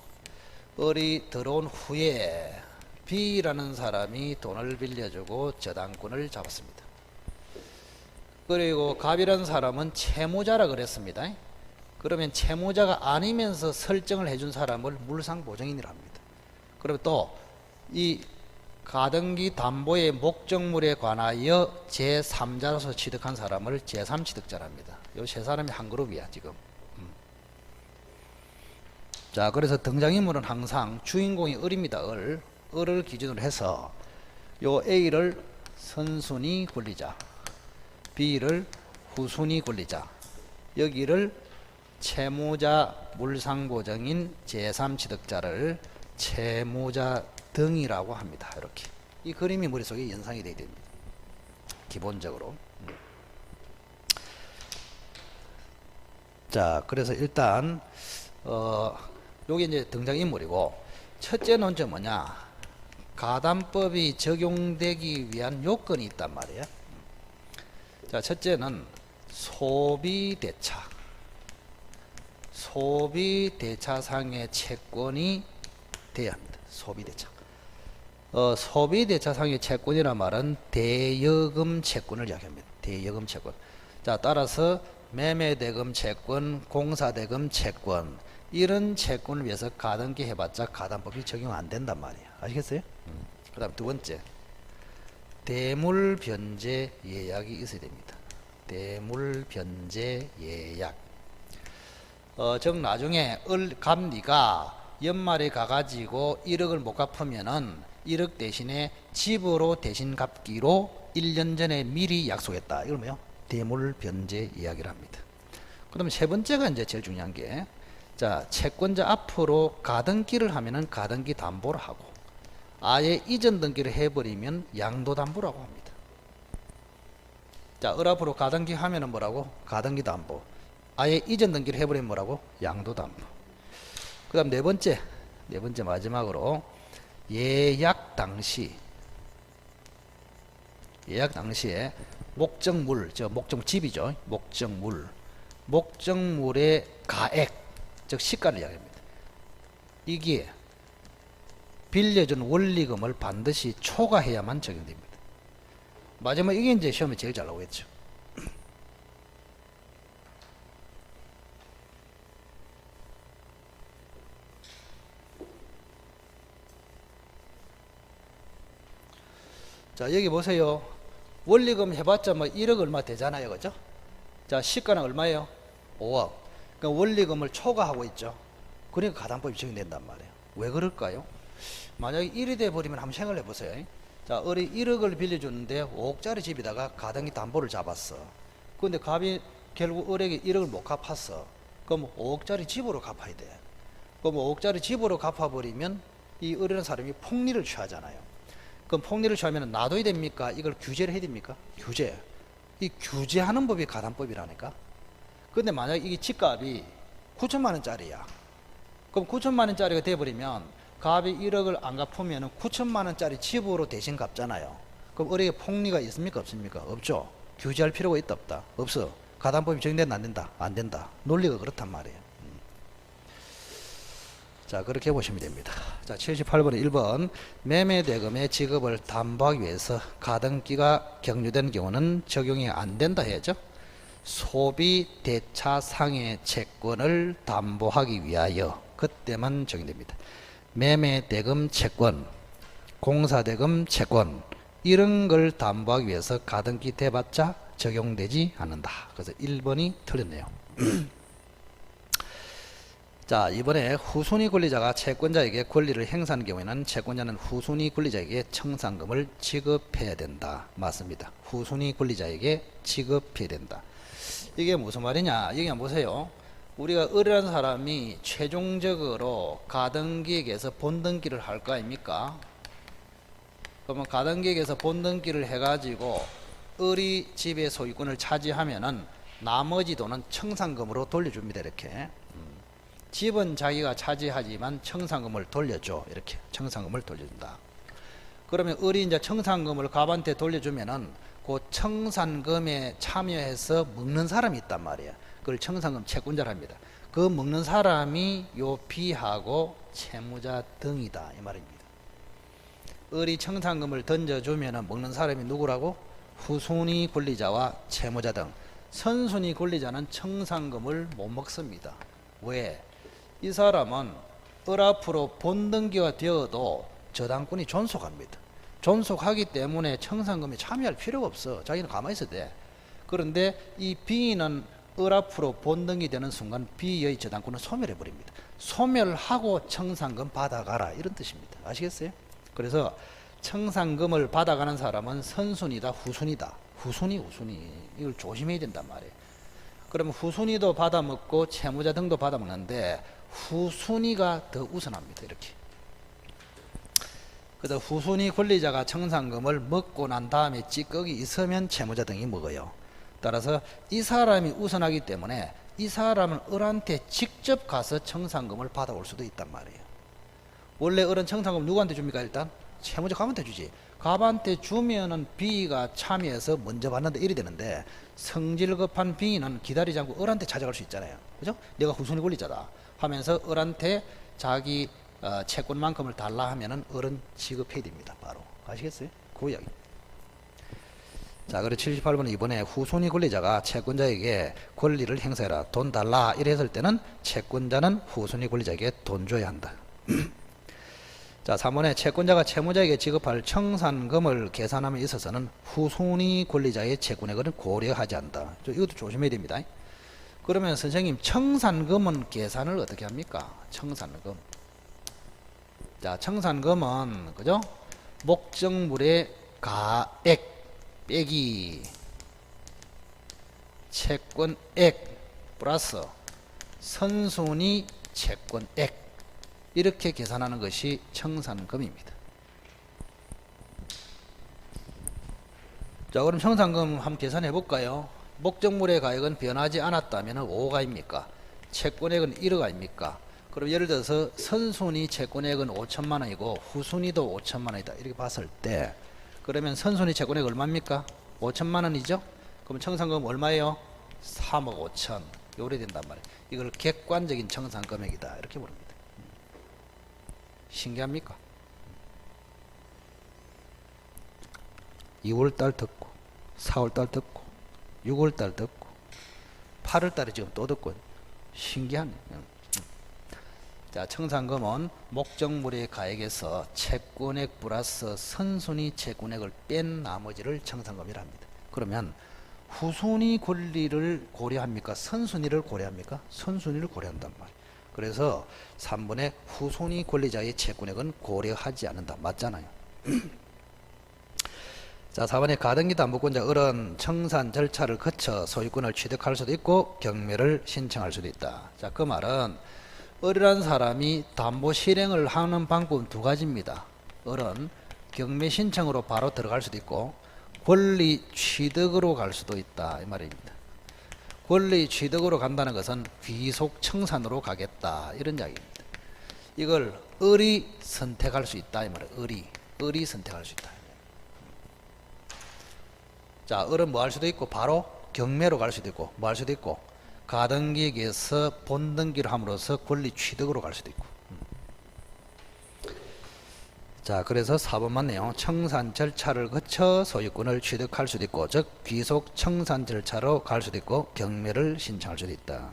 을이 들어온 후에 B라는 사람이 돈을 빌려주고 저당권을 잡았습니다. 그리고 갑이라는 사람은 채무자라 그랬습니다. 그러면 채무자가 아니면서 설정을 해준 사람을 물상보증인이라 합니다. 그리고 또 이 가등기 담보의 목적물에 관하여 제3자로서 취득한 사람을 제3취득자라 합니다. 요 세 사람이 한 그룹이야 지금. 자, 그래서 등장인물은 항상 주인공이 을입니다. 을을 기준으로 해서 요 A를 선순위 권리자, B를 후순위 권리자, 여기를 채무자 물상보증인 제3취득자를 채무자 등이라고 합니다. 이렇게. 이 그림이 머릿속에 연상이 되어야 됩니다. 기본적으로. 자, 그래서 일단 요게 이제 등장인물이고, 첫째 논점 뭐냐? 가담법이 적용되기 위한 요건이 있단 말이에요. 자, 첫째는 소비대차. 소비대차상의 채권이 돼야 합니다. 소비대차. 소비대차상의 채권이란 말은 대여금 채권을 이야기합니다. 대여금 채권. 자, 따라서 매매대금 채권, 공사대금 채권, 이런 채권을 위해서 가등기 해봤자 가담법이 적용 안 된단 말이야. 아시겠어요? 그 다음 두 번째, 대물변제 예약이 있어야 됩니다. 대물변제 예약. 즉 나중에 갑니가 연말에 가가지고 1억을 못 갚으면은 1억 대신에 집으로 대신 갚기로 1년 전에 미리 약속했다. 이걸 뭐요? 대물변제 이야기를 합니다. 그 다음에 세 번째가 이제 제일 중요한 게, 자, 채권자 앞으로 가등기를 하면은 가등기 담보를 하고, 아예 이전 등기를 해버리면 양도 담보라고 합니다. 자, 을 앞으로 가등기 하면은 뭐라고? 가등기 담보. 아예 이전 등기를 해버리면 뭐라고? 양도 담보. 그 다음 네 번째 마지막으로 예약 당시에 목적물, 집이죠. 목적물의 가액, 즉 시가를 이야기합니다. 이게 빌려준 원리금을 반드시 초과해야만 적용됩니다. 마지막 이게 이제 시험에 제일 잘 나오겠죠. 자, 여기 보세요. 원리금 해봤자 뭐 1억 얼마 되잖아요. 그죠? 자, 시가는 얼마예요? 5억. 그러니까 원리금을 초과하고 있죠. 그러니까 가당법이 적용된단 말이에요. 왜 그럴까요? 만약에 1이 돼버리면 한번 생각을 해보세요. 자, 을이 1억을 빌려줬는데 5억짜리 집에다가 가등기 담보를 잡았어. 근데 갑이 결국 을에게 1억을 못 갚았어. 그럼 5억짜리 집으로 갚아야 돼. 그럼 5억짜리 집으로 갚아버리면 이 을이라는 사람이 폭리를 취하잖아요. 그럼 폭리를 취하면 놔둬야 됩니까? 이걸 규제를 해야 됩니까? 규제. 이 규제하는 법이 가담법이라니까. 근데 만약에 이게 집값이 9천만 원짜리야. 그럼 9천만 원짜리가 돼버리면 갑이 1억을 안 갚으면 9천만 원짜리 집으로 대신 갚잖아요. 그럼 을에게 폭리가 있습니까? 없습니까? 없죠. 규제할 필요가 있다 없다? 없어. 가담법이 적용된다 안 된다? 안 된다. 논리가 그렇단 말이에요. 자, 그렇게 보시면 됩니다. 자, 78번에 1번 매매대금의 지급을 담보하기 위해서 가등기가 경유된 경우는 적용이 안 된다 해야죠. 소비 대차 상해 채권을 담보하기 위하여 그때만 적용됩니다. 매매대금 채권, 공사대금 채권 이런 걸 담보하기 위해서 가등기 대봤자 적용되지 않는다. 그래서 1번이 틀렸네요. 자, 이번에 후순위 권리자가 채권자에게 권리를 행사하는 경우에는 채권자는 후순위 권리자에게 청산금을 지급해야 된다. 맞습니다. 후순위 권리자에게 지급해야 된다. 이게 무슨 말이냐? 여기 한번 보세요. 우리가 을이라는 사람이 최종적으로 가등기에게서 본등기를 할 거 아닙니까? 그러면 가등기에게서 본등기를 해가지고 을이 집의 소유권을 차지하면은 나머지 돈은 청산금으로 돌려줍니다. 이렇게. 집은 자기가 차지하지만 청산금을 돌려줘. 이렇게 청산금을 돌려준다. 그러면 을이 이제 청산금을 갑한테 돌려주면은 그 청산금에 참여해서 먹는 사람이 있단 말이에요. 그걸 청산금 채권자라 합니다. 그 먹는 사람이 요 B하고 채무자 등이다 이 말입니다. 을이 청산금을 던져주면은 먹는 사람이 누구라고? 후순위 권리자와 채무자 등. 선순위 권리자는 청산금을 못 먹습니다. 왜? 이 사람은 을 앞으로 본등기가 되어도 저당권이 존속합니다. 존속하기 때문에 청산금에 참여할 필요가 없어. 자기는 가만히 있어도 돼. 그런데 이 B는 을 앞으로 본등기 되는 순간 B의 저당권을 소멸해버립니다. 소멸하고 청산금 받아가라 이런 뜻입니다. 아시겠어요? 그래서 청산금을 받아가는 사람은 선순위다 후순위다. 후순위 이걸 조심해야 된단 말이에요. 그러면 후순위도 받아먹고 채무자 등도 받아먹는데 후순위가 더 우선합니다. 이렇게. 그래서 후순위 권리자가 청산금을 먹고 난 다음에 찌꺼기 있으면 채무자 등이 먹어요. 따라서 이 사람이 우선하기 때문에 이 사람은 을한테 직접 가서 청산금을 받아올 수도 있단 말이에요. 원래 을은 청산금 누구한테 줍니까? 일단 채무자 갑한테 주지. 갑한테 주면은 B가 참여해서 먼저 받는데 이리 되는데 성질 급한 B는 기다리지 않고 을한테 찾아갈 수 있잖아요. 그죠? 내가 후순위 권리자다 하면서 을한테 자기 채권만큼을 달라 하면은 을은 지급해야 됩니다. 바로. 아시겠어요? 그 이야기. 자, 그래 78번은 이번에 후순위 권리자가 채권자에게 권리를 행사해라. 돈 달라. 이랬을 때는 채권자는 후순위 권리자에게 돈 줘야 한다. 자, 3번에 채권자가 채무자에게 지급할 청산금을 계산함에 있어서는 후순위 권리자의 채권액을 고려하지 않는다. 이것도 조심해야 됩니다. 그러면 선생님 청산금은 계산을 어떻게 합니까? 청산금. 자, 청산금은 그죠? 목적물의 가액 빼기 채권액 플러스 선순위 채권액 이렇게 계산하는 것이 청산금입니다. 자, 그럼 청산금 한번 계산해 볼까요? 목적물의 가액은 변하지 않았다면 5억입니까? 채권액은 1억 아닙니까? 그럼 예를 들어서 선순위 채권액은 5천만 원이고 후순위도 5천만 원이다. 이렇게 봤을 때 그러면 선순위 채권액 얼마입니까? 5천만 원이죠? 그럼 청산금 얼마예요? 3억 5천. 요래 된단 말이에요. 이걸 객관적인 청산금액이다. 이렇게 부릅니다. 신기합니까? 2월달 듣고 4월달 듣고 6월달 듣고 8월달에 지금 또 듣고 신기하네. 자, 청산금은 목적물의 가액에서 채권액 플러스 선순위 채권액을 뺀 나머지를 청산금이라 합니다. 그러면 후순위 권리를 고려합니까? 선순위를 고려합니까? 선순위를 고려한단 말이에요. 그래서 3번의 후순위 권리자의 채권액은 고려하지 않는다. 맞잖아요. 자, 4번에 가등기 담보권자 을은 청산 절차를 거쳐 소유권을 취득할 수도 있고 경매를 신청할 수도 있다. 자, 그 말은 을이라는 사람이 담보 실행을 하는 방법은 두 가지입니다. 을은 경매 신청으로 바로 들어갈 수도 있고 권리 취득으로 갈 수도 있다 이 말입니다. 권리 취득으로 간다는 것은 귀속 청산으로 가겠다 이런 이야기입니다. 이걸 을이 선택할 수 있다 이 말이에요. 을이 선택할 수 있다. 자, 을은 뭐 할 수도 있고 바로 경매로 갈 수도 있고 뭐 할 수도 있고 가등기에서 본등기를 함으로써 권리 취득으로 갈 수도 있고. 자, 그래서 4번 맞네요. 청산 절차를 거쳐 소유권을 취득할 수도 있고 즉 귀속 청산 절차로 갈 수도 있고 경매를 신청할 수도 있다.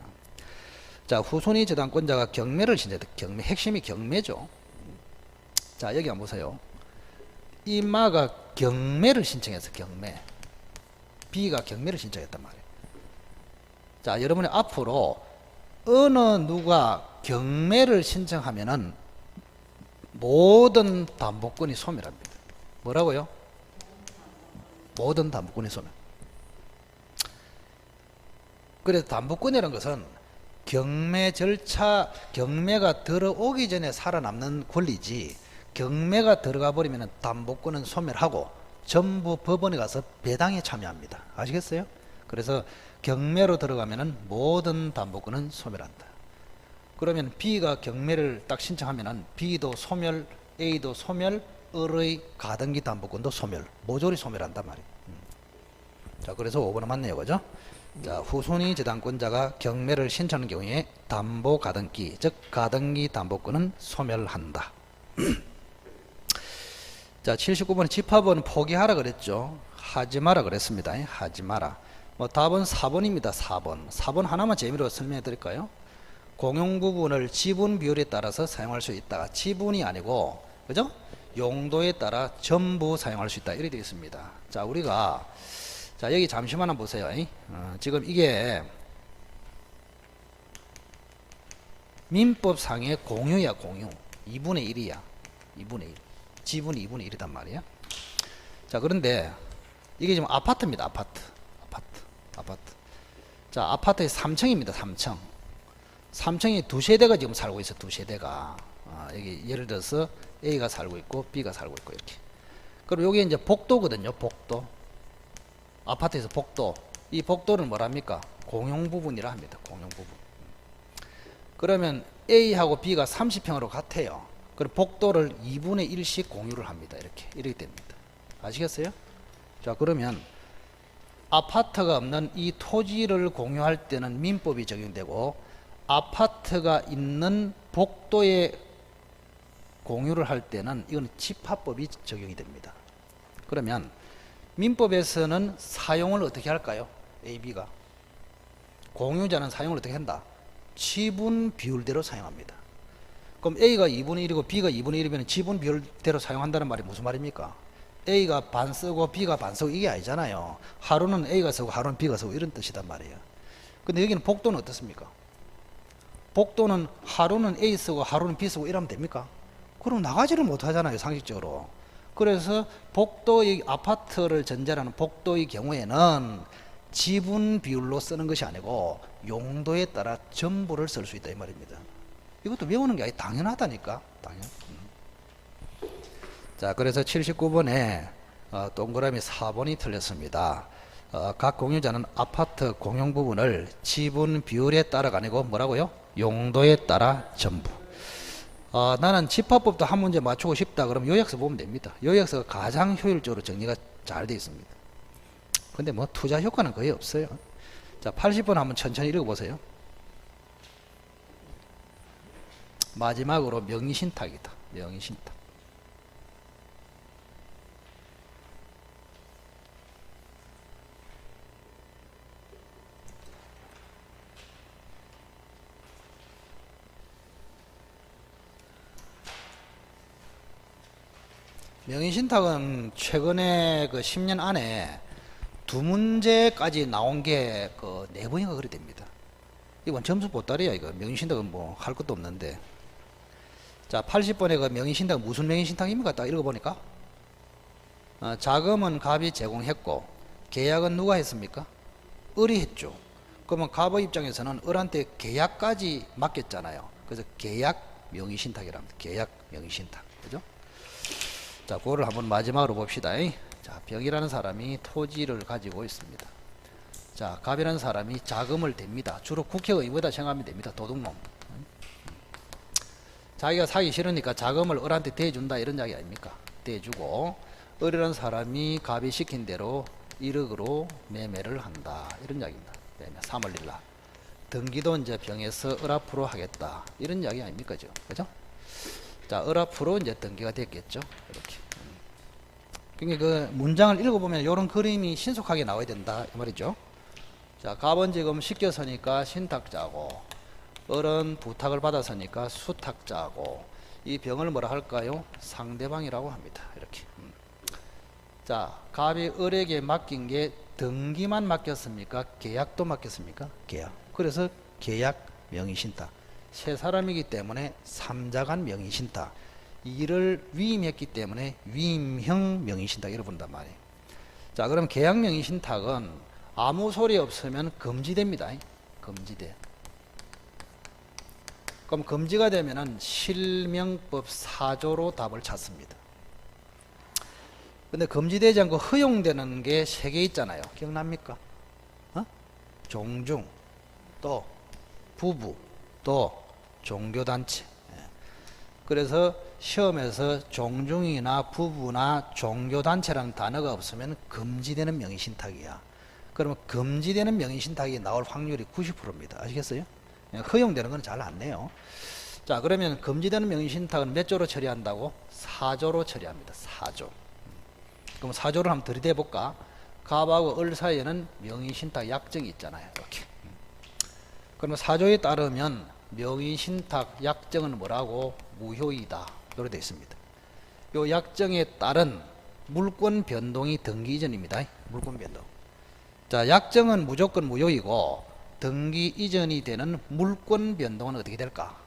자, 후순위 저당권자가 경매를 신청했다. 경매 핵심이 경매죠. 자, 여기 한번 보세요. 이 마가 경매를 신청했어. 경매. B가 경매를 신청했단 말이에요. 자, 여러분이 앞으로 어느 누가 경매를 신청하면은 모든 담보권이 소멸합니다. 뭐라고요? 모든 담보권이 소멸. 그래서 담보권이라는 것은 경매 절차, 경매가 들어오기 전에 살아남는 권리지 경매가 들어가 버리면 담보권은 소멸하고 전부 법원에 가서 배당에 참여합니다. 아시겠어요? 그래서 경매로 들어가면은 모든 담보권은 소멸한다. 그러면 B가 경매를 딱 신청하면은 B도 소멸, A도 소멸, 을의 가등기 담보권도 소멸, 모조리 소멸한단 말이에요. 자, 그래서 5번은 맞네요, 그죠? 자, 후순위 저당권자가 경매를 신청하는 경우에 담보 가등기, 즉 가등기 담보권은 소멸한다. 자, 79번에 집합은 포기하라 그랬죠. 하지 마라 그랬습니다. 하지 마라. 뭐 답은 4번입니다. 4번 하나만 재미로 설명해 드릴까요? 공용 부분을 지분 비율에 따라서 사용할 수 있다. 지분이 아니고 그죠? 용도에 따라 전부 사용할 수 있다. 이렇게 되어 있습니다. 자, 우리가 자, 여기 잠시만 보세요. 지금 이게 민법상의 공유야, 공유. 2분의 1이야. 2분의 1. 지분이 2분의 1이단 말이야. 자, 그런데 이게 지금 아파트입니다. 아파트. 자, 아파트의 3층입니다. 3층. 3층에 두 세대가 지금 살고 있어. 두 세대가. 여기 예를 들어서 A가 살고 있고 B가 살고 있고 이렇게. 그리고 여기 이제 복도거든요. 복도. 아파트에서 복도. 이 복도는 뭐랍니까? 공용 부분이라 합니다. 공용 부분. 그러면 A하고 B가 30평으로 같아요. 그리고 복도를 2분의 1씩 공유를 합니다. 이렇게 됩니다. 아시겠어요? 자, 그러면 아파트가 없는 이 토지를 공유할 때는 민법이 적용되고 아파트가 있는 복도에 공유를 할 때는 이건 집합법이 적용이 됩니다. 그러면 민법에서는 사용을 어떻게 할까요? A, B가 공유자는 사용을 어떻게 한다? 지분 비율대로 사용합니다. 그럼 A가 2분의 1이고 B가 2분의 1이면 지분 비율대로 사용한다는 말이 무슨 말입니까? A가 반 쓰고 B가 반 쓰고 이게 아니잖아요. 하루는 A가 쓰고 하루는 B가 쓰고 이런 뜻이단 말이에요. 근데 여기는 복도는 어떻습니까? 복도는 하루는 A 쓰고 하루는 B 쓰고 이러면 됩니까? 그럼 나가지를 못하잖아요, 상식적으로. 그래서 복도의 아파트를 전제하는 복도의 경우에는 지분 비율로 쓰는 것이 아니고 용도에 따라 전부를 쓸 수 있다 이 말입니다. 이것도 외우는 게 아니 당연하다니까. 당연. 자, 그래서 79번에 동그라미 4번이 틀렸습니다. 각 공유자는 아파트 공용 부분을 지분 비율에 따라가 아니고 뭐라고요? 용도에 따라 전부. 나는 집합법도 한 문제 맞추고 싶다. 그럼 요약서 보면 됩니다. 요약서가 가장 효율적으로 정리가 잘 되어 있습니다. 근데 뭐 투자 효과는 거의 없어요. 자, 80번 한번 천천히 읽어보세요. 마지막으로 명의신탁이다. 명의신탁. 명의신탁은 최근에 그 10년 안에 두 문제까지 나온 게 그 4번인가 그래 됩니다. 이건 점수 보따리야. 이거 명의신탁은 뭐 할 것도 없는데. 자, 80번에 그 명의신탁은 무슨 명의신탁입니까? 딱 읽어보니까 자금은 갑이 제공했고 계약은 누가 했습니까? 을이 했죠. 그러면 갑의 입장에서는 을한테 계약까지 맡겼잖아요. 그래서 계약 명의신탁이랍니다. 계약 명의신탁. 그죠? 자, 그거를 한번 마지막으로 봅시다. 자, 병이라는 사람이 토지를 가지고 있습니다. 자, 갑이라는 사람이 자금을 댑니다. 주로 국회의원이다 생각하면 됩니다. 도둑놈. 자기가 사기 싫으니까 자금을 을한테 대준다 이런 이야기 아닙니까? 대주고 을이라는 사람이 갑이 시킨 대로 1억으로 매매를 한다 이런 이야기입니다. 매매 3월 1일 날 등기도 이제 병에서 을 앞으로 하겠다 이런 이야기 아닙니까? 그죠? 자, 을 앞으로 이제 등기가 됐겠죠. 이렇게. 그러니까 그 문장을 읽어보면 이런 그림이 신속하게 나와야 된다 이 말이죠. 자, 갑은 지금 시켜서니까 신탁자고 을은 부탁을 받았으니까 수탁자고 이 병을 뭐라 할까요? 상대방이라고 합니다. 이렇게. 자, 갑이 을에게 맡긴 게 등기만 맡겼습니까? 계약도 맡겼습니까? 계약. 그래서 계약 명의신탁. 세 사람이기 때문에 삼자간 명의신탁. 이를 위임했기 때문에 위임형 명의신탁 이렇게 본단 말이에요. 자, 그럼 계약 명의신탁은 아무 소리 없으면 금지됩니다. 금지돼. 그럼 금지가 되면은 실명법 4조로 답을 찾습니다. 근데 금지되지 않고 허용되는 게 3개 있잖아요. 기억납니까? 종중, 또 부부, 또 종교단체. 그래서 시험에서 종중이나 부부나 종교단체라는 단어가 없으면 금지되는 명의신탁이야. 그러면 금지되는 명의신탁이 나올 확률이 90%입니다. 아시겠어요? 허용되는 건 잘 안 내요. 자, 그러면 금지되는 명의신탁은 몇 조로 처리한다고? 4조로 처리합니다. 4조. 그럼 4조를 한번 들이대 볼까? 갑하고 을 사이에는 명의신탁 약정이 있잖아요. 이렇게. 그러면 4조에 따르면 명의신탁 약정은 뭐라고? 무효이다. 이렇게 되어 있습니다. 이 약정에 따른 물권 변동이 등기 이전입니다. 물권 변동. 자, 약정은 무조건 무효이고 등기 이전이 되는 물권 변동은 어떻게 될까?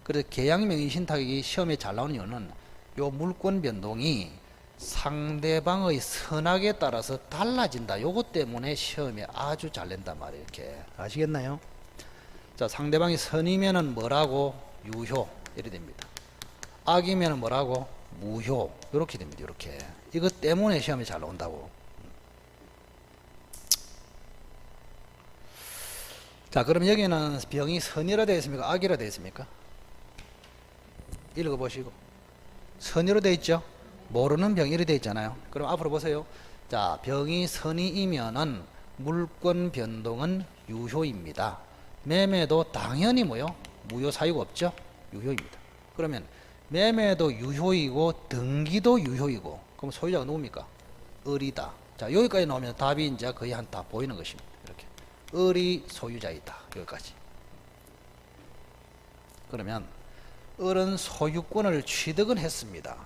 그래서 계약 명의신탁이 시험에 잘 나오는 이유는 이 물권 변동이 상대방의 선악에 따라서 달라진다. 요것 때문에 시험에 아주 잘 낸단 말이에요. 이렇게. 아시겠나요? 자, 상대방이 선이면은 뭐라고? 유효. 이렇게 됩니다. 악이면은 뭐라고? 무효. 이렇게 됩니다. 이렇게. 이것 때문에 시험에 잘 나온다고. 자, 그럼 여기는 병이 선이라 되어 있습니까? 악이라 되어 있습니까? 읽어보시고. 선이로 되어 있죠? 모르는 병이 이렇게 되어 있잖아요. 그럼 앞으로 보세요. 자, 병이 선이이면은 물권 변동은 유효입니다. 매매도 당연히 뭐요? 무효 사유가 없죠? 유효입니다. 그러면 매매도 유효이고 등기도 유효이고 그럼 소유자가 누굽니까? 을이다. 자, 여기까지 나오면 답이 이제 거의 한 다 보이는 것입니다. 이렇게. 을이 소유자이다. 여기까지. 그러면 을은 소유권을 취득은 했습니다.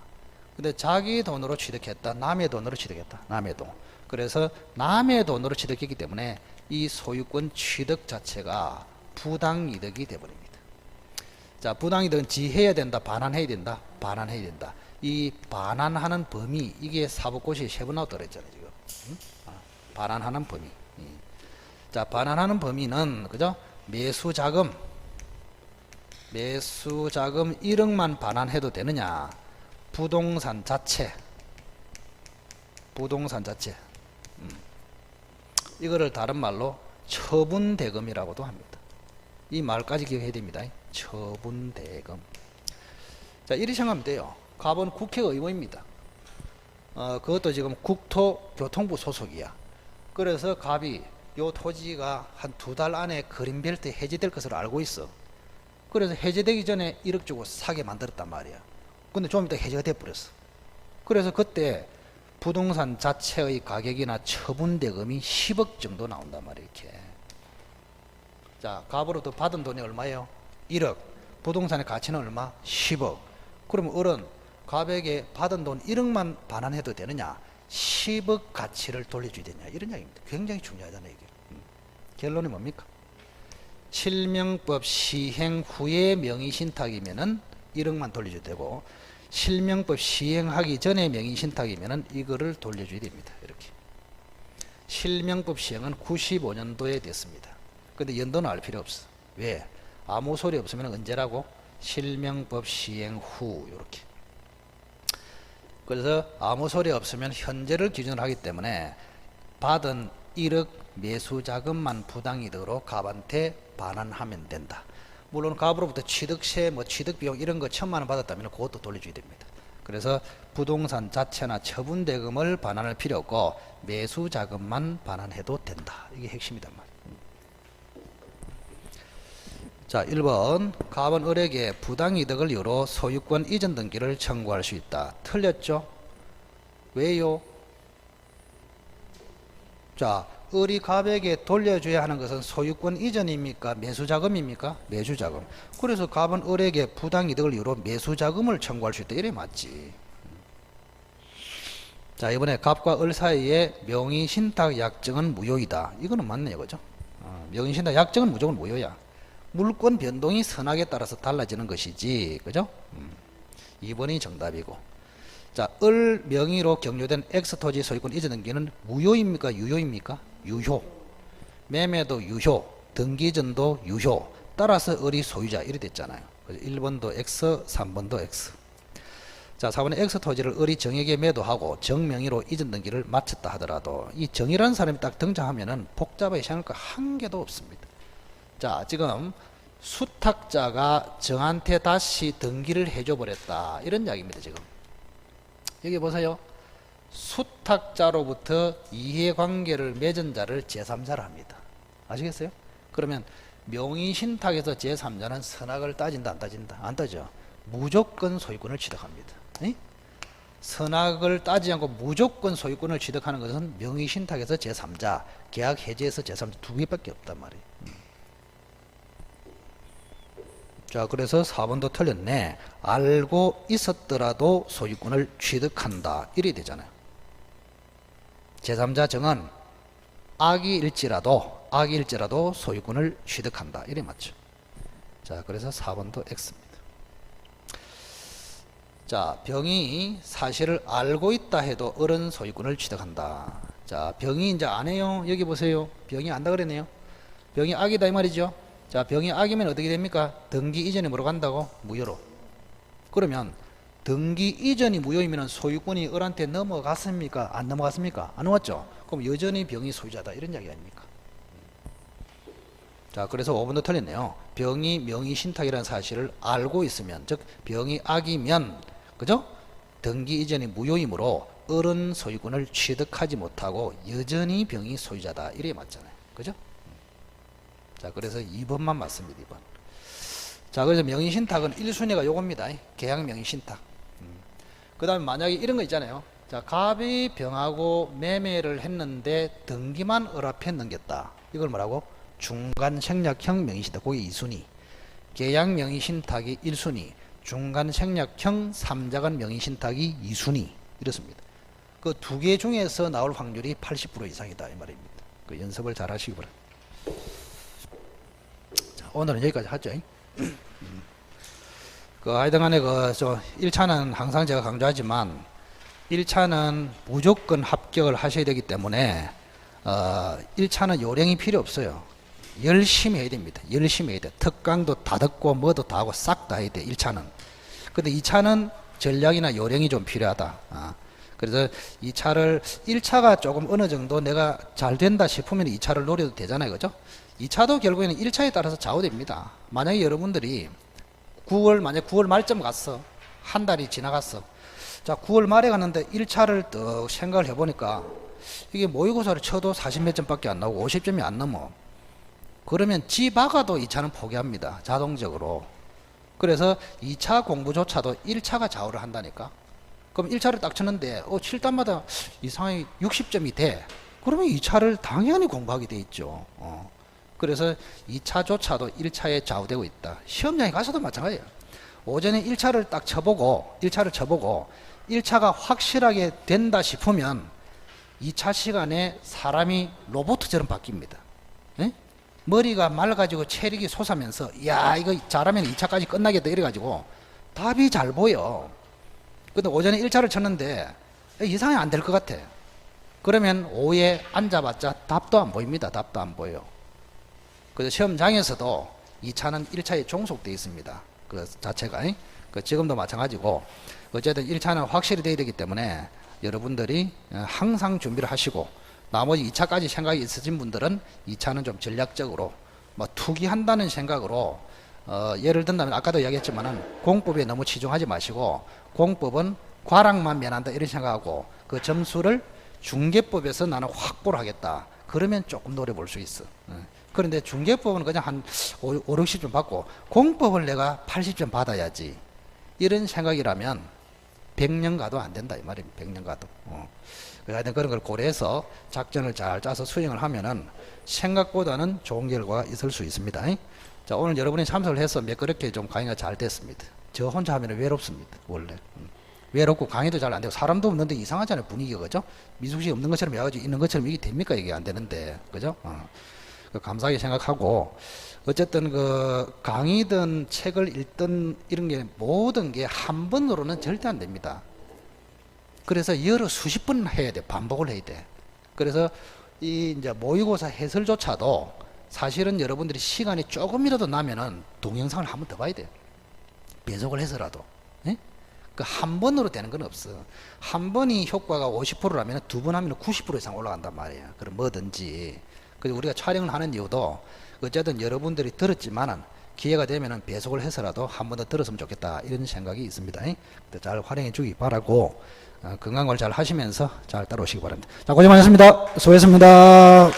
근데 자기 돈으로 취득했다. 남의 돈으로 취득했다. 남의 돈. 그래서 남의 돈으로 취득했기 때문에 이 소유권 취득 자체가 부당이득이 되어버립니다. 자, 부당이득은 지해야 된다. 반환해야 된다. 반환해야 된다. 이 반환하는 범위 이게 사법고시에 3번 나왔다고 그랬잖아요. 지금. 반환하는 범위. 자, 반환하는 범위는 그죠? 매수자금 1억만 반환해도 되느냐? 부동산 자체 이거를 다른 말로 처분대금이라고도 합니다. 이 말까지 기억해야 됩니다. 처분대금. 자, 이렇게 생각하면 돼요. 갑은 국회의원입니다. 그것도 지금 국토교통부 소속이야. 그래서 갑이 요 토지가 한 2달 안에 그린벨트 해제될 것으로 알고 있어. 그래서 해제되기 전에 1억 주고 사게 만들었단 말이야. 근데 좀 이따 해제가 돼버렸어. 그래서 그때 부동산 자체의 가격이나 처분대금이 10억 정도 나온단 말이에요. 이렇게. 자, 갑으로부터 받은 돈이 얼마예요? 1억. 부동산의 가치는 얼마? 10억. 그러면 을은 가백에 받은 돈 1억만 반환해도 되느냐? 10억 가치를 돌려줘야 되냐? 이런 이야기입니다. 굉장히 중요하다는 얘기예요. 결론이 뭡니까? 실명법 시행 후에 명의신탁이면은 1억만 돌려줘야 되고, 실명법 시행하기 전에 명의신탁이면은 이거를 돌려줘야 됩니다. 이렇게. 실명법 시행은 95년도에 됐습니다. 근데 연도는 알 필요 없어. 왜? 아무 소리 없으면 언제라고? 실명법 시행 후. 이렇게. 그래서 아무 소리 없으면 현재를 기준으로 하기 때문에 받은 1억 매수자금만 부당이득으로 갑한테 반환하면 된다. 물론 갑으로부터 취득세, 취득비용 이런 거 1,000만 원 받았다면 그것도 돌려줘야 됩니다. 그래서 부동산 자체나 처분대금을 반환할 필요 없고 매수자금만 반환해도 된다. 이게 핵심이단 말이에요. 자, 1번 갑은 을에게 부당이득을 이유로 소유권 이전 등기를 청구할 수 있다. 틀렸죠? 왜요? 자, 을이 갑에게 돌려줘야 하는 것은 소유권 이전입니까? 매수자금입니까? 매수자금. 그래서 갑은 을에게 부당이득을 이유로 매수자금을 청구할 수 있다. 이래 맞지. 자, 이번에 갑과 을 사이에 명의신탁 약정은 무효이다. 이거는 맞네요. 그죠? 명의신탁 약정은 무조건 무효야. 물권 변동이 선악에 따라서 달라지는 것이지. 그죠? 2번이 정답이고. 자, 을 명의로 경료된 X토지 소유권 이전 등기는 무효입니까? 유효입니까? 유효. 매매도 유효. 등기전도 유효. 따라서 을이 소유자. 이래 됐잖아요. 1번도 X, 3번도 X. 자, 4번에 X토지를 을이 정에게 매도하고 정명의로 이전 등기를 마쳤다 하더라도 이 정이라는 사람이 딱 등장하면은 복잡하게 생각할 거 한 개도 없습니다. 자, 지금 수탁자가 정한테 다시 등기를 해줘 버렸다. 이런 이야기입니다. 지금 여기 보세요. 수탁자로부터 이해관계를 맺은 자를 제3자라 합니다. 아시겠어요? 그러면 명의신탁에서 제3자는 선악을 따진다 안 따진다? 안 따져. 무조건 소유권을 취득합니다. 에? 선악을 따지지 않고 무조건 소유권을 취득하는 것은 명의신탁에서 제3자, 계약 해지에서 제3자 두 개밖에 없단 말이에요. 자, 그래서 4번도 틀렸네. 알고 있었더라도 소유권을 취득한다. 이래 되잖아요. 제3자 정은 악일지라도 소유권을 취득한다. 이래 맞죠. 자, 그래서 4번도 X입니다. 자, 병이 사실을 알고 있다 해도 을은 소유권을 취득한다. 자, 병이 이제 안 해요. 여기 보세요. 병이 안다 그랬네요. 병이 악이다 이 말이죠. 자, 병이 악이면 어떻게 됩니까? 등기 이전이 뭐로 간다고? 무효로. 그러면 등기 이전이 무효이면 소유권이 을한테 넘어갔습니까? 안 넘어갔습니까? 안 넘어갔죠? 그럼 여전히 병이 소유자다. 이런 이야기 아닙니까? 자, 그래서 5번도 틀렸네요. 병이 명의신탁이라는 사실을 알고 있으면, 즉 병이 악이면, 그죠? 등기 이전이 무효이므로 을은 소유권을 취득하지 못하고 여전히 병이 소유자다. 이래 맞잖아요. 그죠? 자, 그래서 2번만 맞습니다. 2번. 자, 그래서 명의신탁은 1순위가 요겁니다. 계약 명의신탁. 그 다음에 만약에 이런 거 있잖아요. 자, 갑이 병하고 매매를 했는데 등기만 을 앞에 넘겼다. 이걸 뭐라고? 중간 생략형 명의신탁. 그게 2순위. 계약 명의신탁이 1순위. 중간 생략형 3자간 명의신탁이 2순위. 이렇습니다. 그 두 개 중에서 나올 확률이 80% 이상이다. 이 말입니다. 그 연습을 잘 하시기 바랍니다. 오늘은 여기까지 하죠. 하여튼간에 1차는 항상 제가 강조하지만 1차는 무조건 합격을 하셔야 되기 때문에 1차는 요령이 필요 없어요. 열심히 해야 됩니다. 열심히 해야 돼. 특강도 다 듣고 뭐도 다 하고 싹 다 해야 돼. 1차는. 근데 2차는 전략이나 요령이 좀 필요하다. 그래서 1차가 조금 어느 정도 내가 잘 된다 싶으면 2차를 노려도 되잖아요. 그죠? 2차도 결국에는 1차에 따라서 좌우됩니다. 만약에 여러분들이 만약 9월 말쯤 갔어. 한 달이 지나갔어. 자, 9월 말에 갔는데 1차를 또 생각을 해보니까 이게 모의고사를 쳐도 40몇 점밖에 안 나오고 50점이 안 넘어. 그러면 지박아도 2차는 포기합니다. 자동적으로. 그래서 2차 공부조차도 1차가 좌우를 한다니까. 그럼 1차를 딱 쳤는데 7단마다 이상하게 60점이 돼. 그러면 2차를 당연히 공부하게 돼 있죠. 그래서 2차조차도 1차에 좌우되고 있다. 시험장에 가서도 마찬가지예요. 오전에 1차를 딱 쳐보고 1차가 확실하게 된다 싶으면 2차 시간에 사람이 로봇처럼 바뀝니다. 예? 머리가 맑아지고 체력이 솟으면서 야 이거 잘하면 2차까지 끝나겠다 이래가지고 답이 잘 보여. 근데 오전에 1차를 쳤는데 이상이 안 될 것 같아. 그러면 오후에 앉아봤자 답도 안 보입니다. 답도 안 보여. 그래서 시험장에서도 2차는 1차에 종속되어 있습니다. 그 자체가. 그 지금도 마찬가지고 어쨌든 1차는 확실히 돼야 되기 때문에 여러분들이 항상 준비를 하시고 나머지 2차까지 생각이 있으신 분들은 2차는 좀 전략적으로 뭐 투기한다는 생각으로 예를 든다면 아까도 이야기했지만은 공법에 너무 치중하지 마시고 공법은 과락만 면한다 이런 생각하고 그 점수를 중개법에서 나는 확보를 하겠다. 그러면 조금 노래 볼 수 있어. 그런데 중개법은 그냥 한 5, 60점 받고 공법을 내가 80점 받아야지. 이런 생각이라면 100년 가도 안 된다 이 말입니다. 100년 가도. 하여튼 그런 걸 고려해서 작전을 잘 짜서 수행을 하면은 생각보다는 좋은 결과가 있을 수 있습니다. 자, 오늘 여러분이 참석을 해서 매끄럽게 좀 강의가 잘 됐습니다. 저 혼자 하면 외롭습니다. 원래. 외롭고 강의도 잘 안 되고 사람도 없는데 이상하잖아요. 분위기가. 그죠? 미숙시 없는 것처럼 여가지고 있는 것처럼 이게 됩니까? 이게 안 되는데. 그죠? 감사하게 생각하고 어쨌든 그 강의든 책을 읽든 이런 게 모든 게 한 번으로는 절대 안 됩니다. 그래서 여러 수십 번 해야 돼. 반복을 해야 돼. 그래서 이 이제 모의고사 해설조차도 사실은 여러분들이 시간이 조금이라도 나면은 동영상을 한 번 더 봐야 돼요. 배속을 해서라도. 예? 그 한 번으로 되는 건 없어. 한 번이 효과가 50%라면 두 번 하면 90% 이상 올라간단 말이에요. 그럼 뭐든지. 그래서 우리가 촬영을 하는 이유도 어쨌든 여러분들이 들었지만은 기회가 되면은 배속을 해서라도 한 번 더 들었으면 좋겠다 이런 생각이 있습니다. 잘 활용해 주기 바라고 건강관리 잘 하시면서 잘 따라오시기 바랍니다. 자, 고생 많으셨습니다. 수고했습니다.